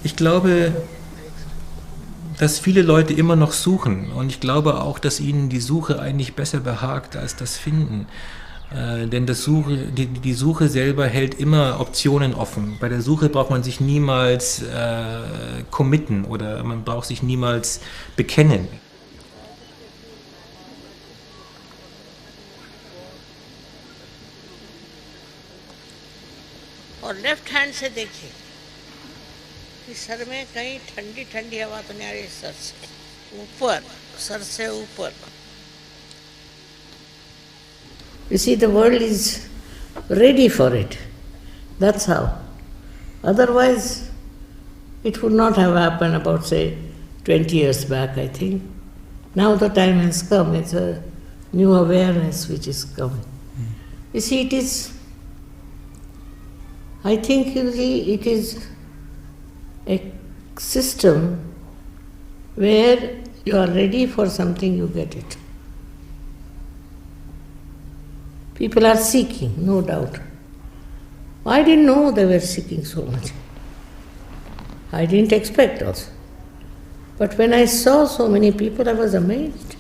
Ich glaube, dass viele Leute immer noch suchen und ich glaube auch, dass ihnen die Suche eigentlich besser behagt als das Finden. Denn die Suche selber hält immer Optionen offen. Bei der Suche braucht man sich niemals committen oder man braucht sich niemals bekennen. और left hand से देखिए कि sir में कहीं ठंडी ठंडी हवा तो नहीं आ रही, सर से ऊपर, सर से ऊपर. You see, the world is ready for it. That's how. Otherwise, it would not have happened about, say, 20 years back, I think. Now the time has come. It's a new awareness which is coming. You see, it is, I think it is a system where you are ready for something, you get it. People are seeking, no doubt. I didn't know they were seeking so much. I didn't expect also. But when I saw so many people, I was amazed.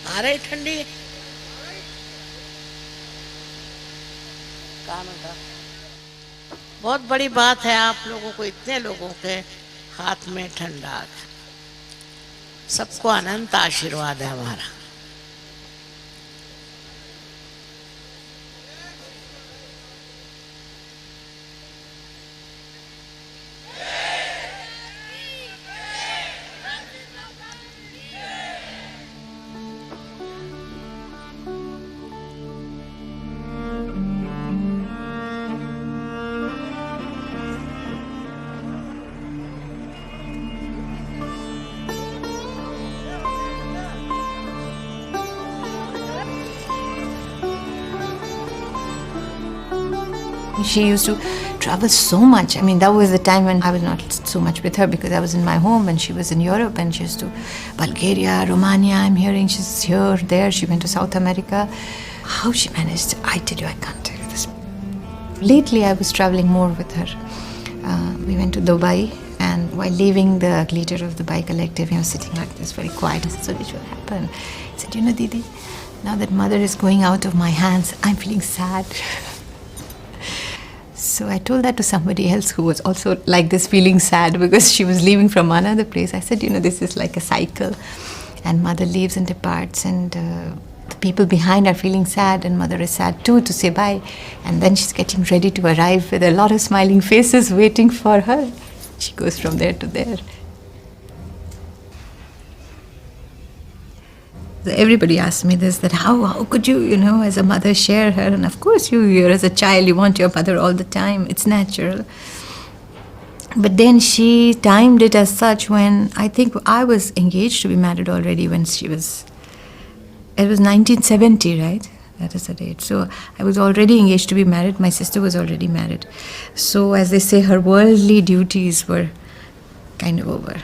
आ रही ठंडी कहाँ मिलता? बहुत बड़ी बात है आप लोगों को, इतने लोगों के हाथ में ठंडा। सबको अनंत आशीर्वाद है हमारा। She used to travel so much. I mean, that was the time when I was not so much with her because I was in my home and she was in Europe, and she used to Bulgaria, Romania, I'm hearing she's here, there. She went to South America. How she managed, I tell you, I can't tell you this. Lately, I was traveling more with her. We went to Dubai, and while leaving the leader of the Dubai collective, sitting like this, very quiet. I said, so what will happen? He said, Didi, now that mother is going out of my hands, I'm feeling sad. So I told that to somebody else who was also like this, feeling sad because she was leaving from another place. I said, this is like a cycle, and mother leaves and departs, and the people behind are feeling sad, and mother is sad too to say bye. And then she's getting ready to arrive with a lot of smiling faces waiting for her. She goes from there to there. Everybody asks me this, that how could you, as a mother share her? And of course you're as a child, you want your mother all the time. It's natural. But then she timed it as such when I think I was engaged to be married already when it was 1970, right? That is the date. So I was already engaged to be married. My sister was already married. So as they say, her worldly duties were kind of over.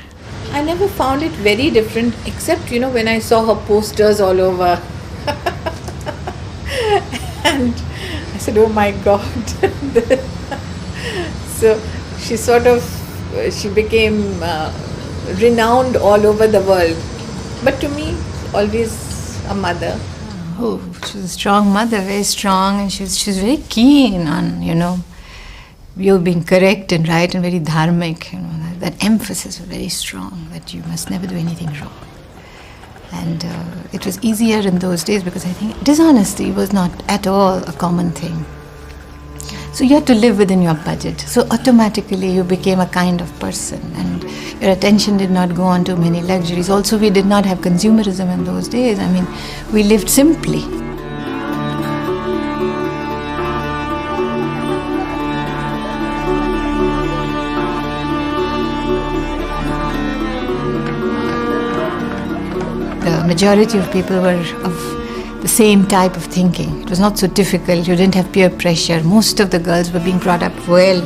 I never found it very different, except, when I saw her posters all over. And I said, oh my God. So she became renowned all over the world. But to me, always a mother. Oh, she was a strong mother, very strong, and she was very keen on, you being correct and right and very dharmic. That emphasis was very strong, that you must never do anything wrong. And it was easier in those days because I think dishonesty was not at all a common thing. So you had to live within your budget. So automatically you became a kind of person, and your attention did not go on to many luxuries. Also, we did not have consumerism in those days. I mean, we lived simply. The majority of people were of the same type of thinking. It was not so difficult. You didn't have peer pressure. Most of the girls were being brought up well,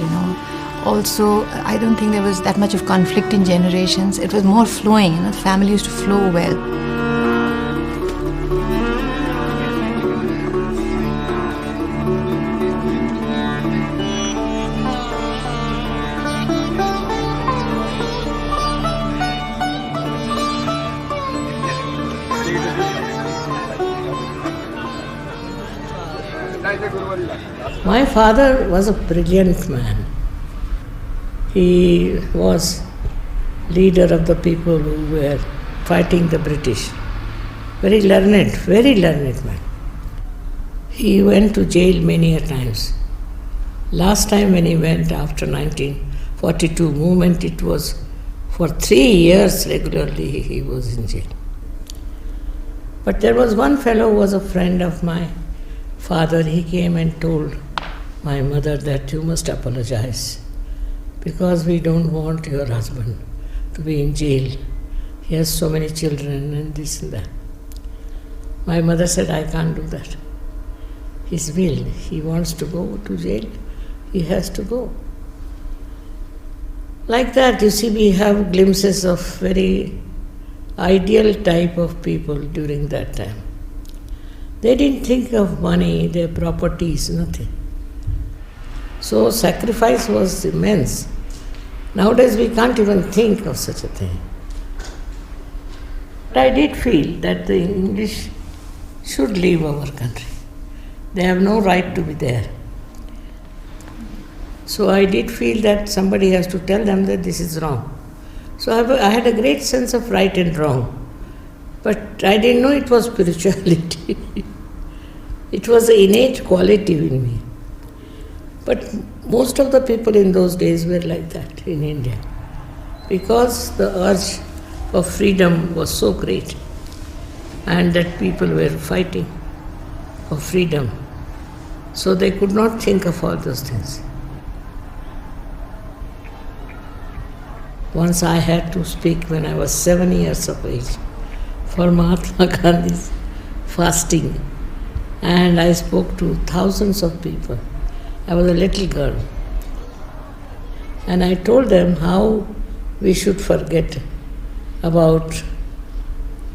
Also, I don't think there was that much of conflict in generations. It was more flowing, The family used to flow well. My father was a brilliant man. He was leader of the people who were fighting the British. Very learned man. He went to jail many a times. Last time when he went after 1942 movement, it was for 3 years regularly he was in jail. But there was one fellow who was a friend of my father. He came and told my mother that you must apologize because we don't want your husband. to be in jail. He has so many children and this and that. My mother said, I can't do that. His will. He wants to go to jail. He has to go. Like that, you see, we have glimpses of very ideal type of people during that time. They didn't think of money, their properties, nothing. So sacrifice was immense. Nowadays we can't even think of such a thing. But I did feel that the English should leave our country. They have no right to be there. So I did feel that somebody has to tell them that this is wrong. So I had a great sense of right and wrong. But I didn't know it was spirituality. It was an innate quality in me. But most of the people in those days were like that in India. Because the urge of freedom was so great and that people were fighting for freedom. So they could not think of all those things. Once I had to speak when I was 7 years of age for Mahatma Gandhi's fasting, and I spoke to thousands of people. I was a little girl, and I told them how we should forget about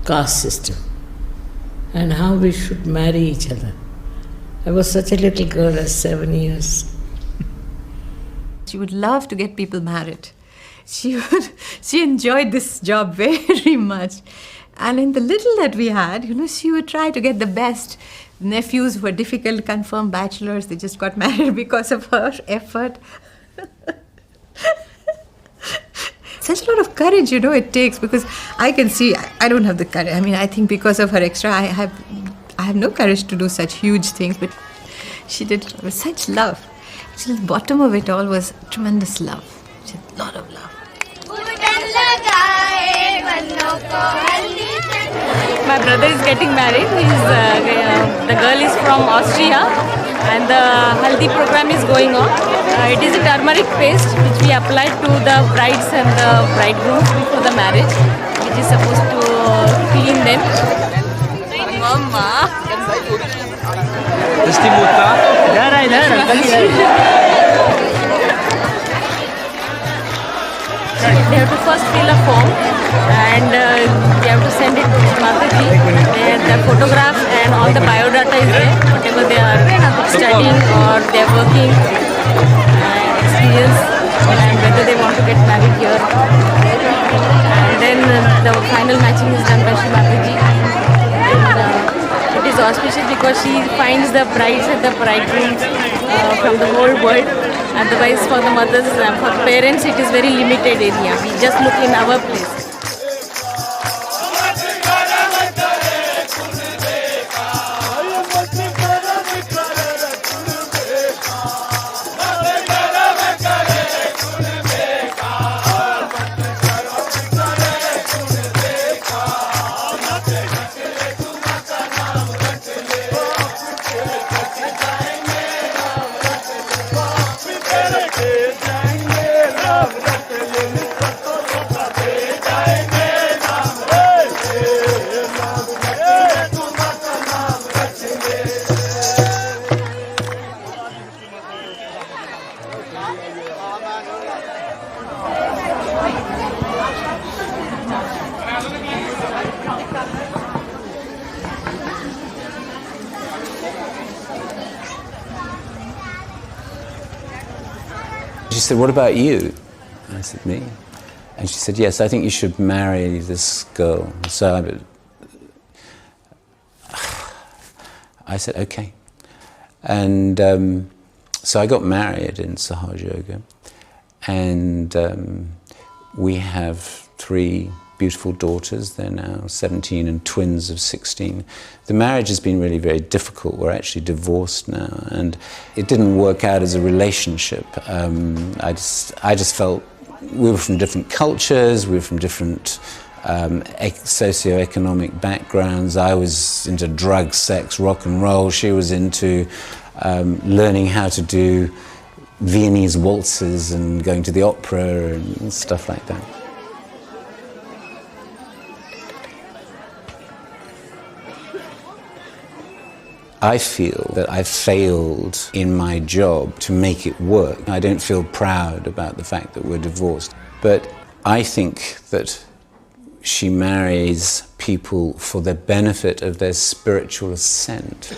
caste system and how we should marry each other. I was such a little girl at 7 years. She would love to get people married. She enjoyed this job very much. And in the little that we had, she would try to get the best. Nephews were difficult, confirmed bachelors. They just got married because of her effort. Such a lot of courage, it takes, because I can see I don't have the courage. I mean, I think because of her extra, I have no courage to do such huge things, but she did it with such love. Actually, the bottom of it all was tremendous love. She had a lot of love. My brother is getting married. The girl is from Austria, and the haldi program is going on. It is a turmeric paste which we apply to the brides and the bridegrooms before the marriage, which is supposed to clean them. Mama. They have to first fill a form and they have to send it to Mataji. The photograph and all the biodata is there, whatever they are studying or they are working, experience, and whether they want to get married here. And then the final matching is done by Shri Mataji. It is auspicious because she finds the brides and the bridegrooms from the whole world. Otherwise, for the mothers, for parents, it is very limited area. We just look in our place. She said, what about you? I said, me? And she said, yes, I think you should marry this girl. So I said, okay. And so I got married in Sahaja Yoga. And we have 3 beautiful daughters. They're now 17 and twins of 16. The marriage has been really very difficult. We're actually divorced now, and it didn't work out as a relationship. I just felt we were from different cultures, we were from different socioeconomic backgrounds. I was into drugs, sex, rock and roll. She was into learning how to do Viennese waltzes and going to the opera and stuff like that. I feel that I failed in my job to make it work. I don't feel proud about the fact that we're divorced. But I think that she marries people for the benefit of their spiritual ascent.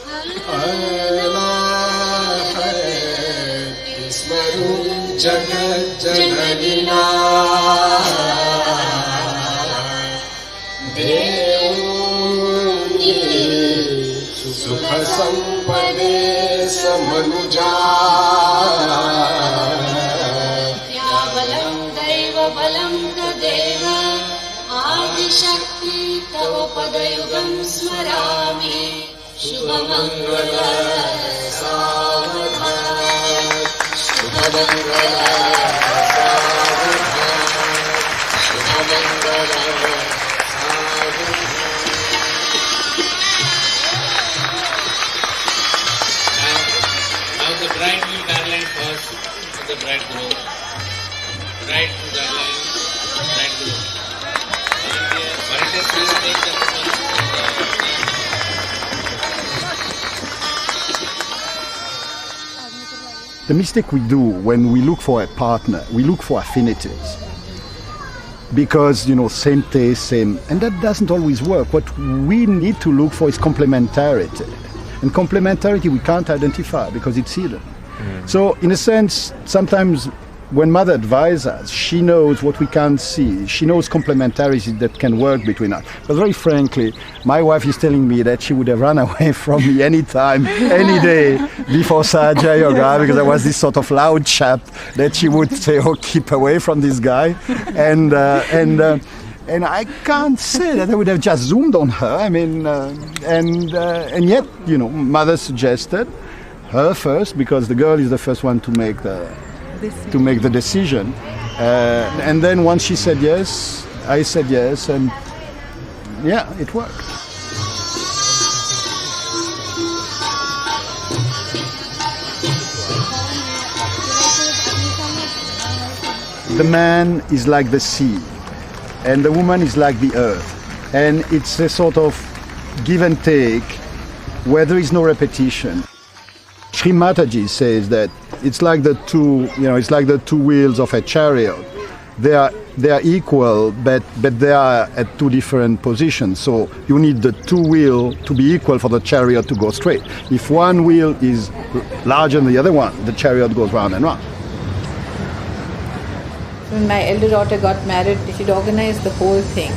शक्ति तव पदयुगं स्मरामि शुभमंगल सावधान Shubhmangal Shubhmangal Now the bride will garland first to the bridegroom. Bride to garland, bridegroom. The mistake we do when we look for a partner, we look for affinities. Because, same taste, same, and that doesn't always work. What we need to look for is complementarity. And complementarity we can't identify because it's hidden. So, in a sense, sometimes when Mother advises us, she knows what we can't see. She knows complementarity that can work between us. But very frankly, my wife is telling me that she would have run away from me anytime, any day before Sahaja Yoga, because I was this sort of loud chap that she would say, oh, keep away from this guy. And I can't say that I would have just zoomed on her. I mean, and yet, Mother suggested her first, because the girl is the first one to make the decision. And then once she said yes, I said yes, and yeah, it worked. The man is like the sea, and the woman is like the earth. And it's a sort of give and take where there is no repetition. Shri Mataji says that it's like the two wheels of a chariot. They are equal, but they are at two different positions. So you need the two wheels to be equal for the chariot to go straight. If one wheel is larger than the other one, the chariot goes round and round. When my elder daughter got married, she'd organized the whole thing.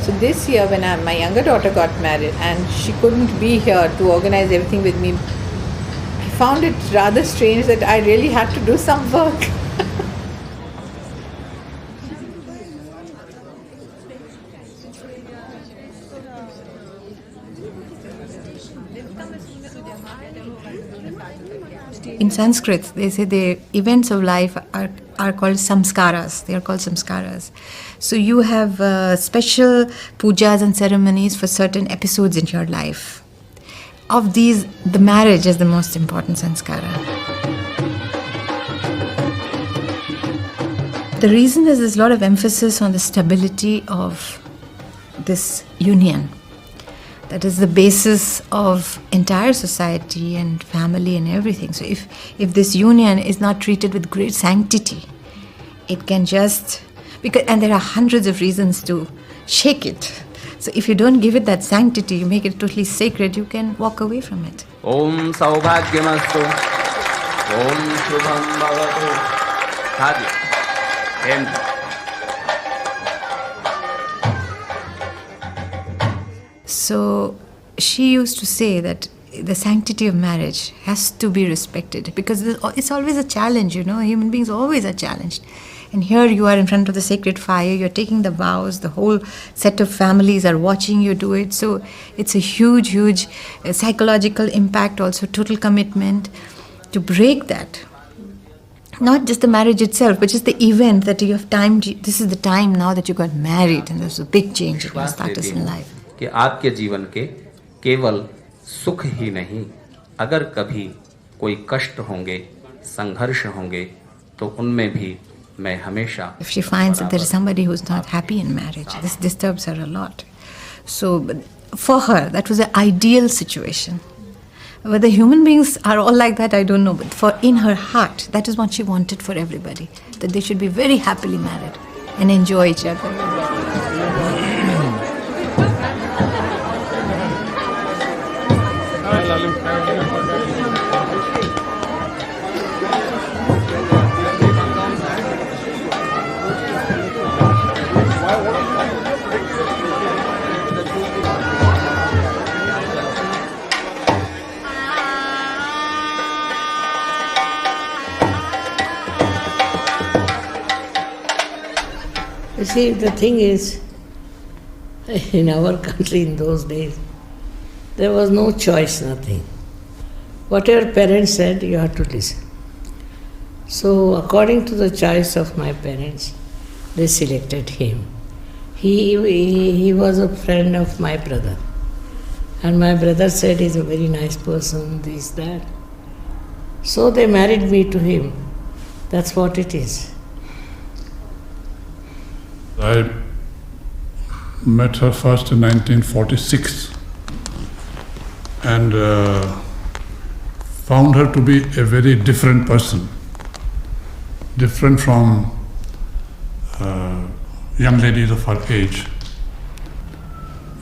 So this year when my younger daughter got married and she couldn't be here to organize everything with me, I found it rather strange that I really had to do some work. In Sanskrit, they say the events of life are called samskaras. They are called samskaras. So you have special pujas and ceremonies for certain episodes in your life. Of these, the marriage is the most important sanskara. The reason is there's a lot of emphasis on the stability of this union. That is the basis of entire society and family and everything. So if this union is not treated with great sanctity, it can just... and there are hundreds of reasons to shake it. So if you don't give it that sanctity, you make it totally sacred, you can walk away from it. Om Saubhagyamastu. Om Shubham Bhavatu. Hadya. So she used to say that the sanctity of marriage has to be respected because it's always a challenge, human beings always are challenged. And here you are in front of the sacred fire, you're taking the vows, the whole set of families are watching you do it. So it's a huge, huge psychological impact, also total commitment to break that. Not just the marriage itself, but just the event that you have timed. This is the time now that you got married and there's a big change in your status in life. कि आपके जीवन के केवल सुख ही नहीं, अगर कभी कोई कष्ट होंगे, संघर्ष होंगे, तो उनमें भी मैं हमेशा. If she finds that there is somebody who is not happy in marriage, this disturbs her a lot. So for her, that was an ideal situation. Whether human beings are all like that, I don't know. But for in her heart, that is what she wanted for everybody. That they should be very happily married and enjoy each other. You see, the thing is, in our country in those days, there was no choice, nothing. Whatever parents said, you had to listen. So, according to the choice of my parents, they selected him. He was a friend of my brother. And my brother said he's a very nice person, this, that. So they married me to him. That's what it is. I met her first in 1946 and found her to be a very different person, different from young ladies of her age.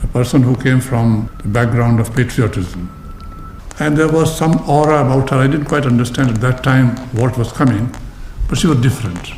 A person who came from the background of patriotism. And there was some aura about her. I didn't quite understand at that time what was coming, but she was different.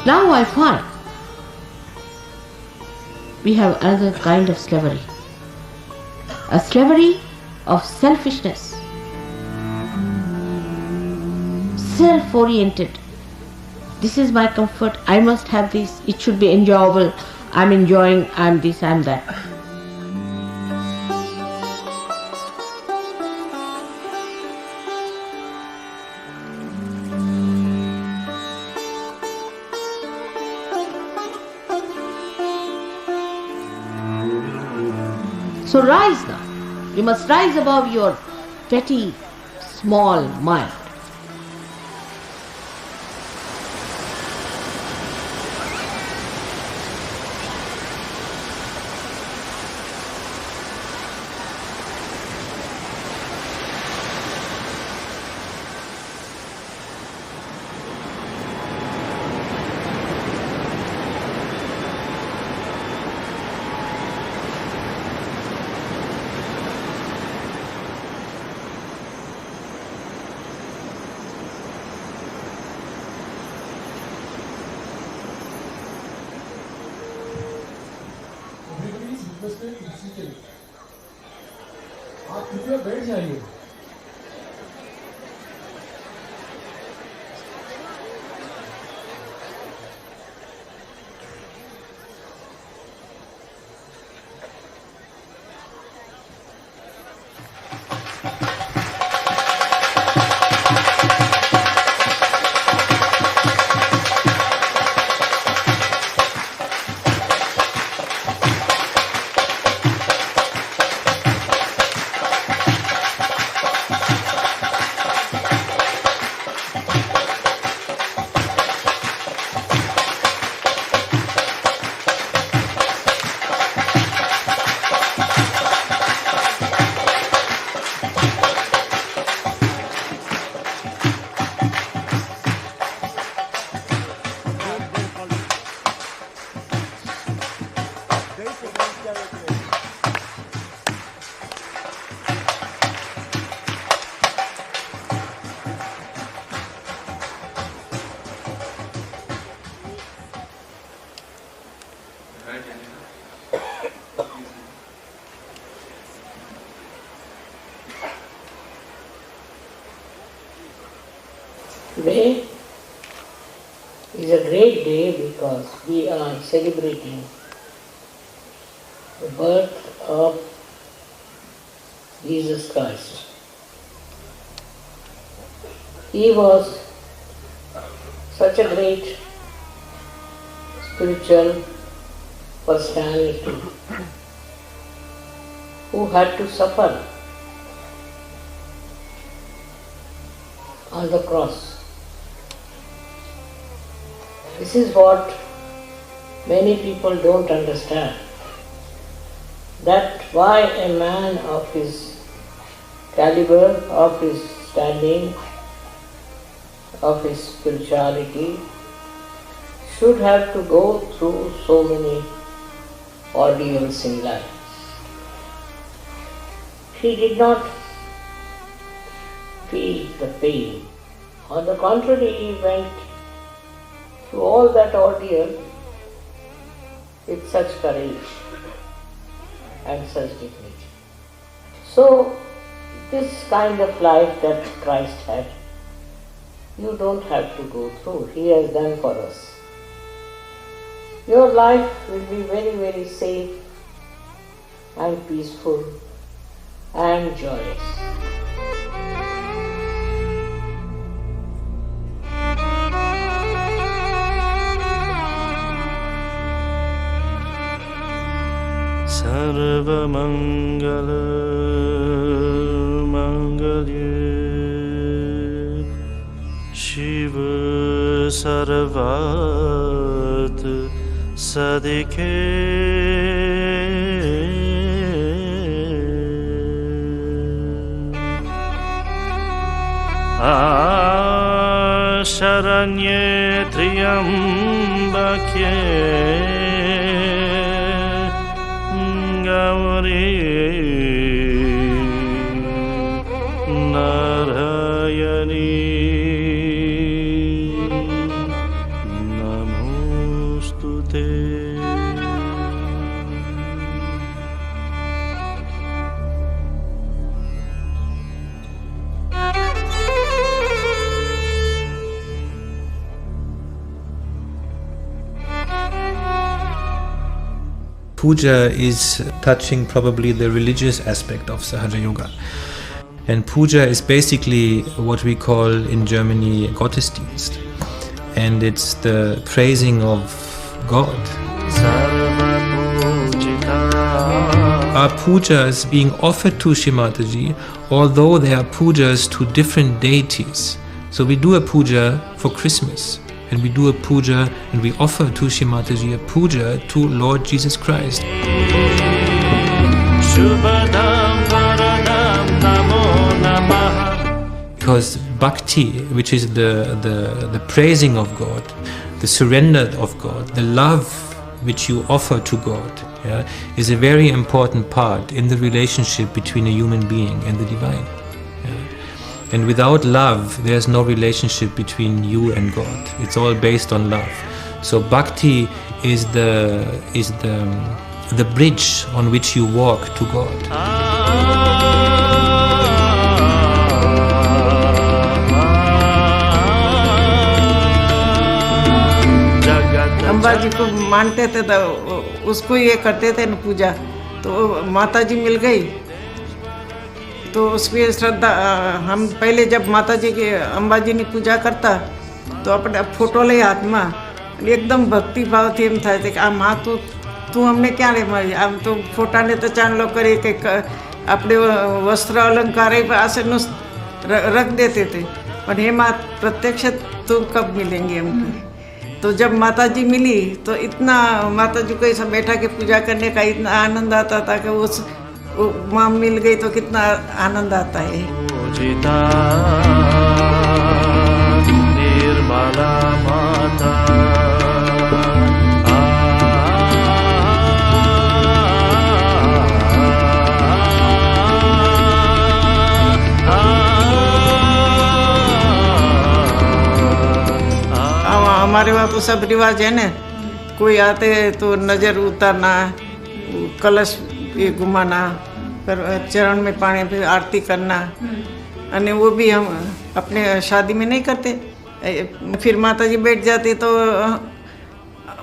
Now I find we have another kind of slavery, a slavery of selfishness, self-oriented. This is my comfort, I must have this, it should be enjoyable, I'm enjoying, I'm this, I'm that. So rise now. You must rise above your petty, small mind. आप कृपया बैठ जाइए। Today is a great day because we are celebrating the birth of Jesus Christ. He was such a great spiritual personality who had to suffer on the cross. This is what many people don't understand, that why a man of his caliber, of his standing, of his spirituality should have to go through so many ordeals in life. He did not feel the pain. On the contrary, he went through all that ordeal with such courage and such dignity. So, this kind of life that Christ had, you don't have to go through. He has done for us. Your life will be very, very safe and peaceful and joyous. Sarvamangala Mangalye Shiva Sarvat Sadike Sharanye Triambakye Gauri Narayani Namostute. Puja is touching probably the religious aspect of Sahaja Yoga. And puja is basically what we call in Germany Gottesdienst. And it's the praising of God. Our pujas being offered to Shri Mataji, although they are pujas to different deities. So we do a puja for Christmas. And we do a puja and we offer to Shri Mataji a puja to Lord Jesus Christ. Because bhakti, which is the praising of God, the surrender of God, the love which you offer to God, yeah, is a very important part in the relationship between a human being and the divine. And without love, there's no relationship between you and God. It's all based on love. So bhakti is the bridge on which you walk to God. Amba जी को मानते थे तो उसको ये करते थे न पूजा, तो माता जी मिल गई तो उसकी श्रद्धा। हम पहले जब माता जी के अम्बा जी ने पूजा करता तो अपने फोटो ले हाथ में एकदम भक्ति भाव थी एम था कि आम हाँ तू हमने क्या रे मारी आम तो फोटा ने तो चांद लोग करे कि अपने वस्त्र अलंकार ऐसे रख देते थे, पर हे माँ प्रत्यक्ष तुम कब मिलेंगे हमको। तो जब माता जी मिली तो इतना माता जी को ऐसा बैठा के पूजा करने का इतना आनंद आता था कि उस माँ मिल गई तो कितना आनंद आता है। निर्मला माता हमारे वहाँ तो सब रिवाज है ना, कोई आते तो नज़र उतारना, कलश ये घुमाना, फिर चरण में पानी, फिर आरती करना, और वो भी हम अपने शादी में नहीं करते। फिर माता जी बैठ जाती तो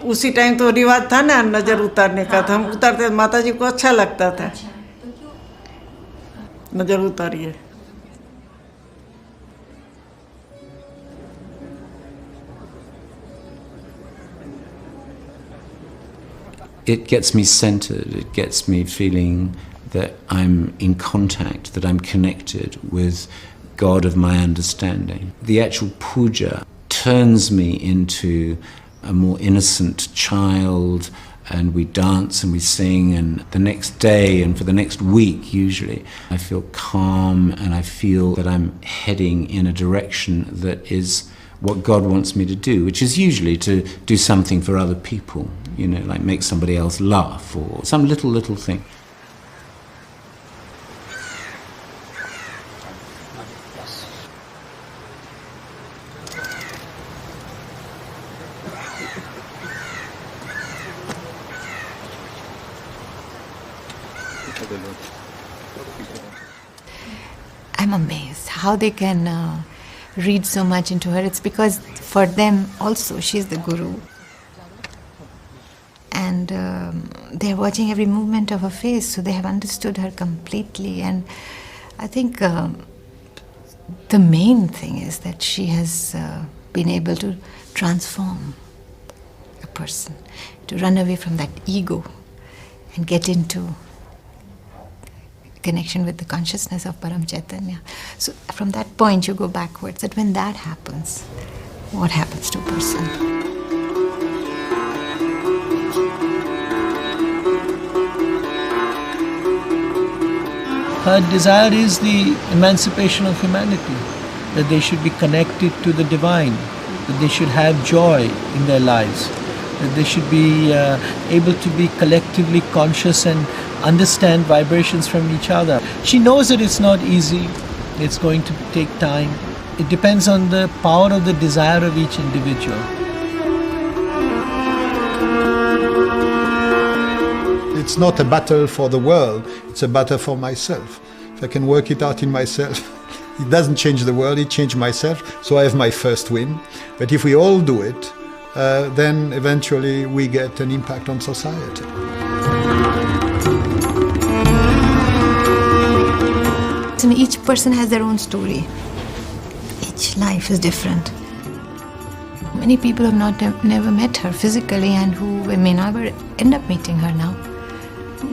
उसी टाइम तो रिवाज था ना नजर उतारने का, तो हम उतारते, माता जी को अच्छा लगता था। नजर उतारिए। It gets me centered, it gets me feeling that I'm in contact, that I'm connected with God of my understanding. The actual puja turns me into a more innocent child, and we dance and we sing, and the next day and for the next week usually I feel calm and I feel that I'm heading in a direction that is what God wants me to do, which is usually to do something for other people, you know, like make somebody else laugh or some little thing. I'm amazed how they can read so much into her. It's because for them also she's the guru. And they're watching every movement of her face, so they have understood her completely. And I think the main thing is that she has been able to transform a person, to run away from that ego and get into connection with the consciousness of Param Chaitanya. So from that point you go backwards, that when that happens, what happens to a person? Her desire is the emancipation of humanity, that they should be connected to the divine, that they should have joy in their lives, that they should be able to be collectively conscious and understand vibrations from each other. She knows that it's not easy, it's going to take time. It depends on the power of the desire of each individual. It's not a battle for the world, it's a battle for myself. If I can work it out in myself, it doesn't change the world, it changes myself, so I have my first win. But if we all do it, then eventually we get an impact on society. Each person has their own story. Each life is different. Many people have never met her physically and who may never end up meeting her now.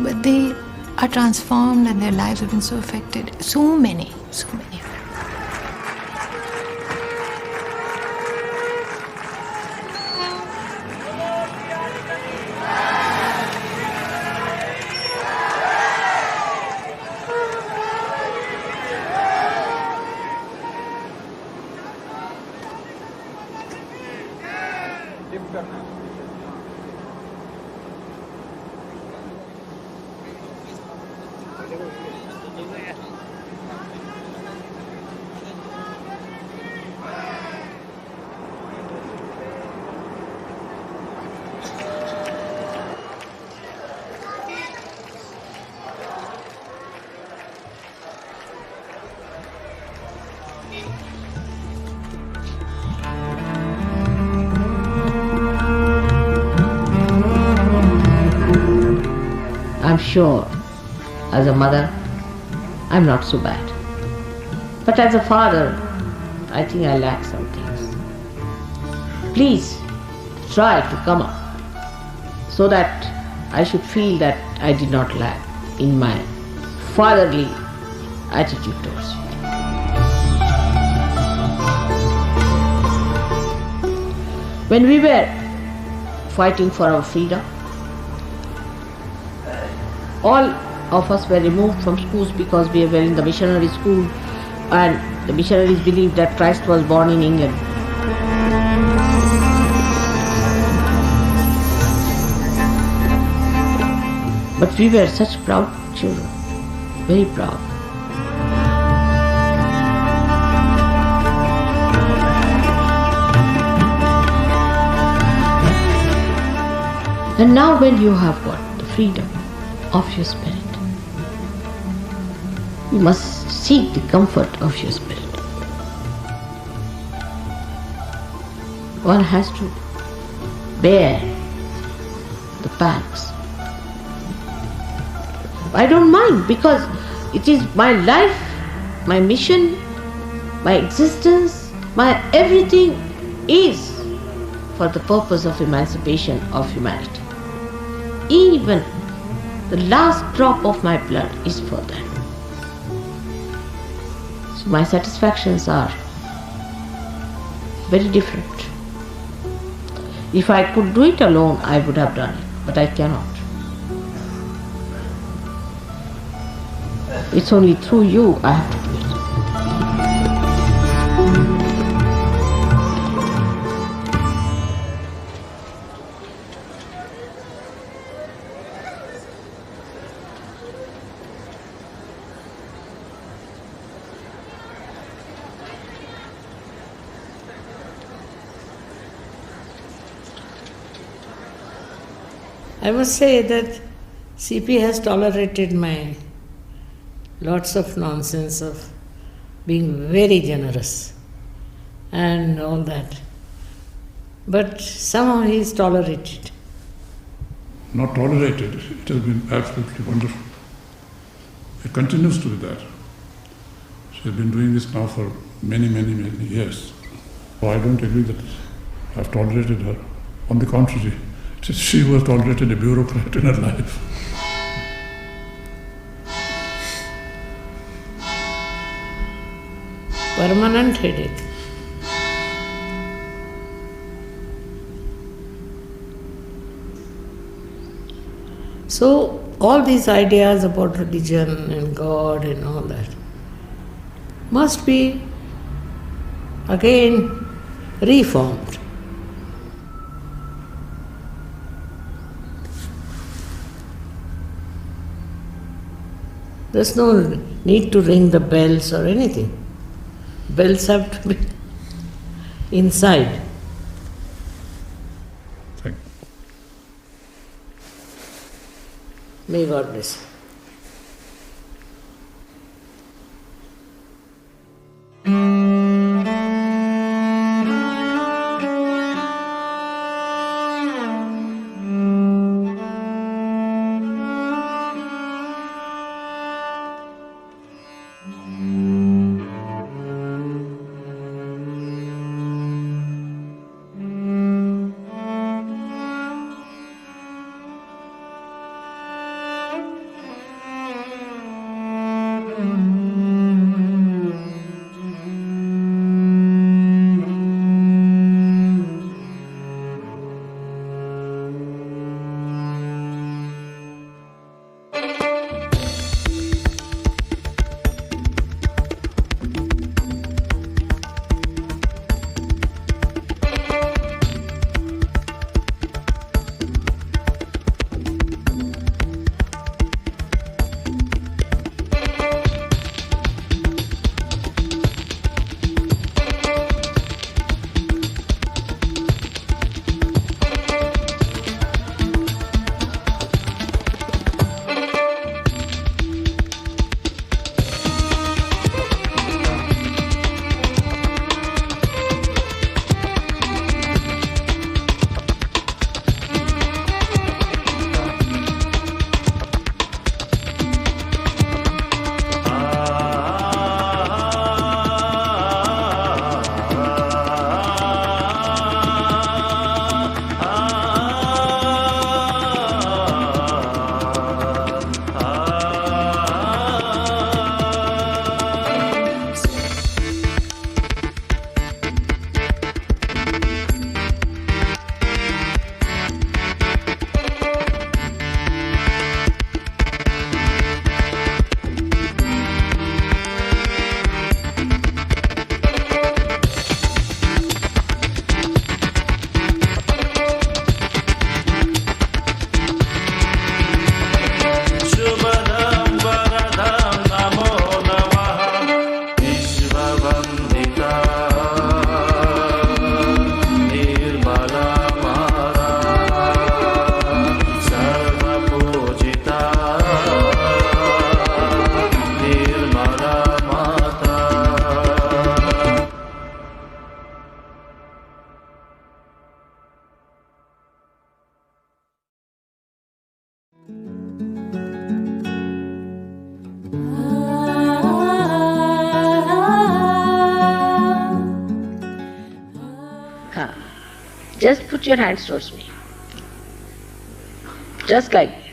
But they are transformed and their lives have been so affected. So many. I'm sure, as a mother, I'm not so bad. But as a father, I think I lack some things. Please try to come up so that I should feel that I did not lack in my fatherly attitude towards you. When we were fighting for our freedom, all of us were removed from schools because we were in the missionary school, and the missionaries believed that Christ was born in England. But we were such proud children, very proud. And now when you have got the freedom of your spirit, you must seek the comfort of your spirit. One has to bear the pangs. I don't mind because it is my life, my mission, my existence, my everything is for the purpose of emancipation of humanity. Even the last drop of my blood is for that. So my satisfactions are very different. If I could do it alone, I would have done it, but I cannot. It's only through you I have to do it. I must say that CP has tolerated my lots of nonsense of being very generous and all that. But somehow he is tolerated. Not tolerated, it has been absolutely wonderful. It continues to be that. She has been doing this now for many, many, many years. So I don't agree that I've tolerated her. On the contrary, it is she who has tolerated a bureaucrat in her life. Permanent headache. So all these ideas about religion and God and all that must be again reformed. There's no need to ring the bells or anything. Bells have to be inside. Thank you. May God bless. Just put your hands towards me. Just like this.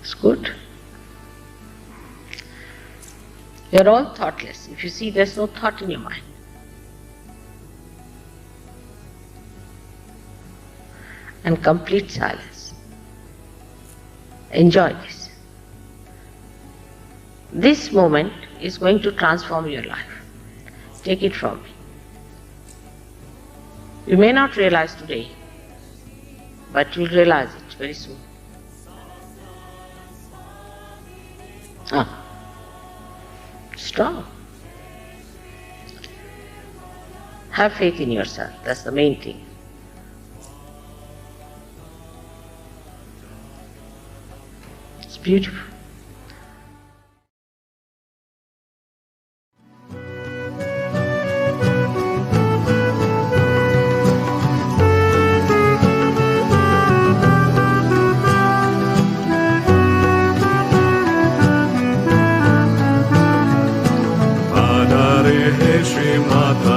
It's good. You're all thoughtless. If you see, there's no thought in your mind. And complete silence. Enjoy this. This moment is going to transform your life. Take it from me. You may not realize today, but you'll realize it very soon. Strong. Have faith in yourself. That's the main thing. It's beautiful. Shri Mataji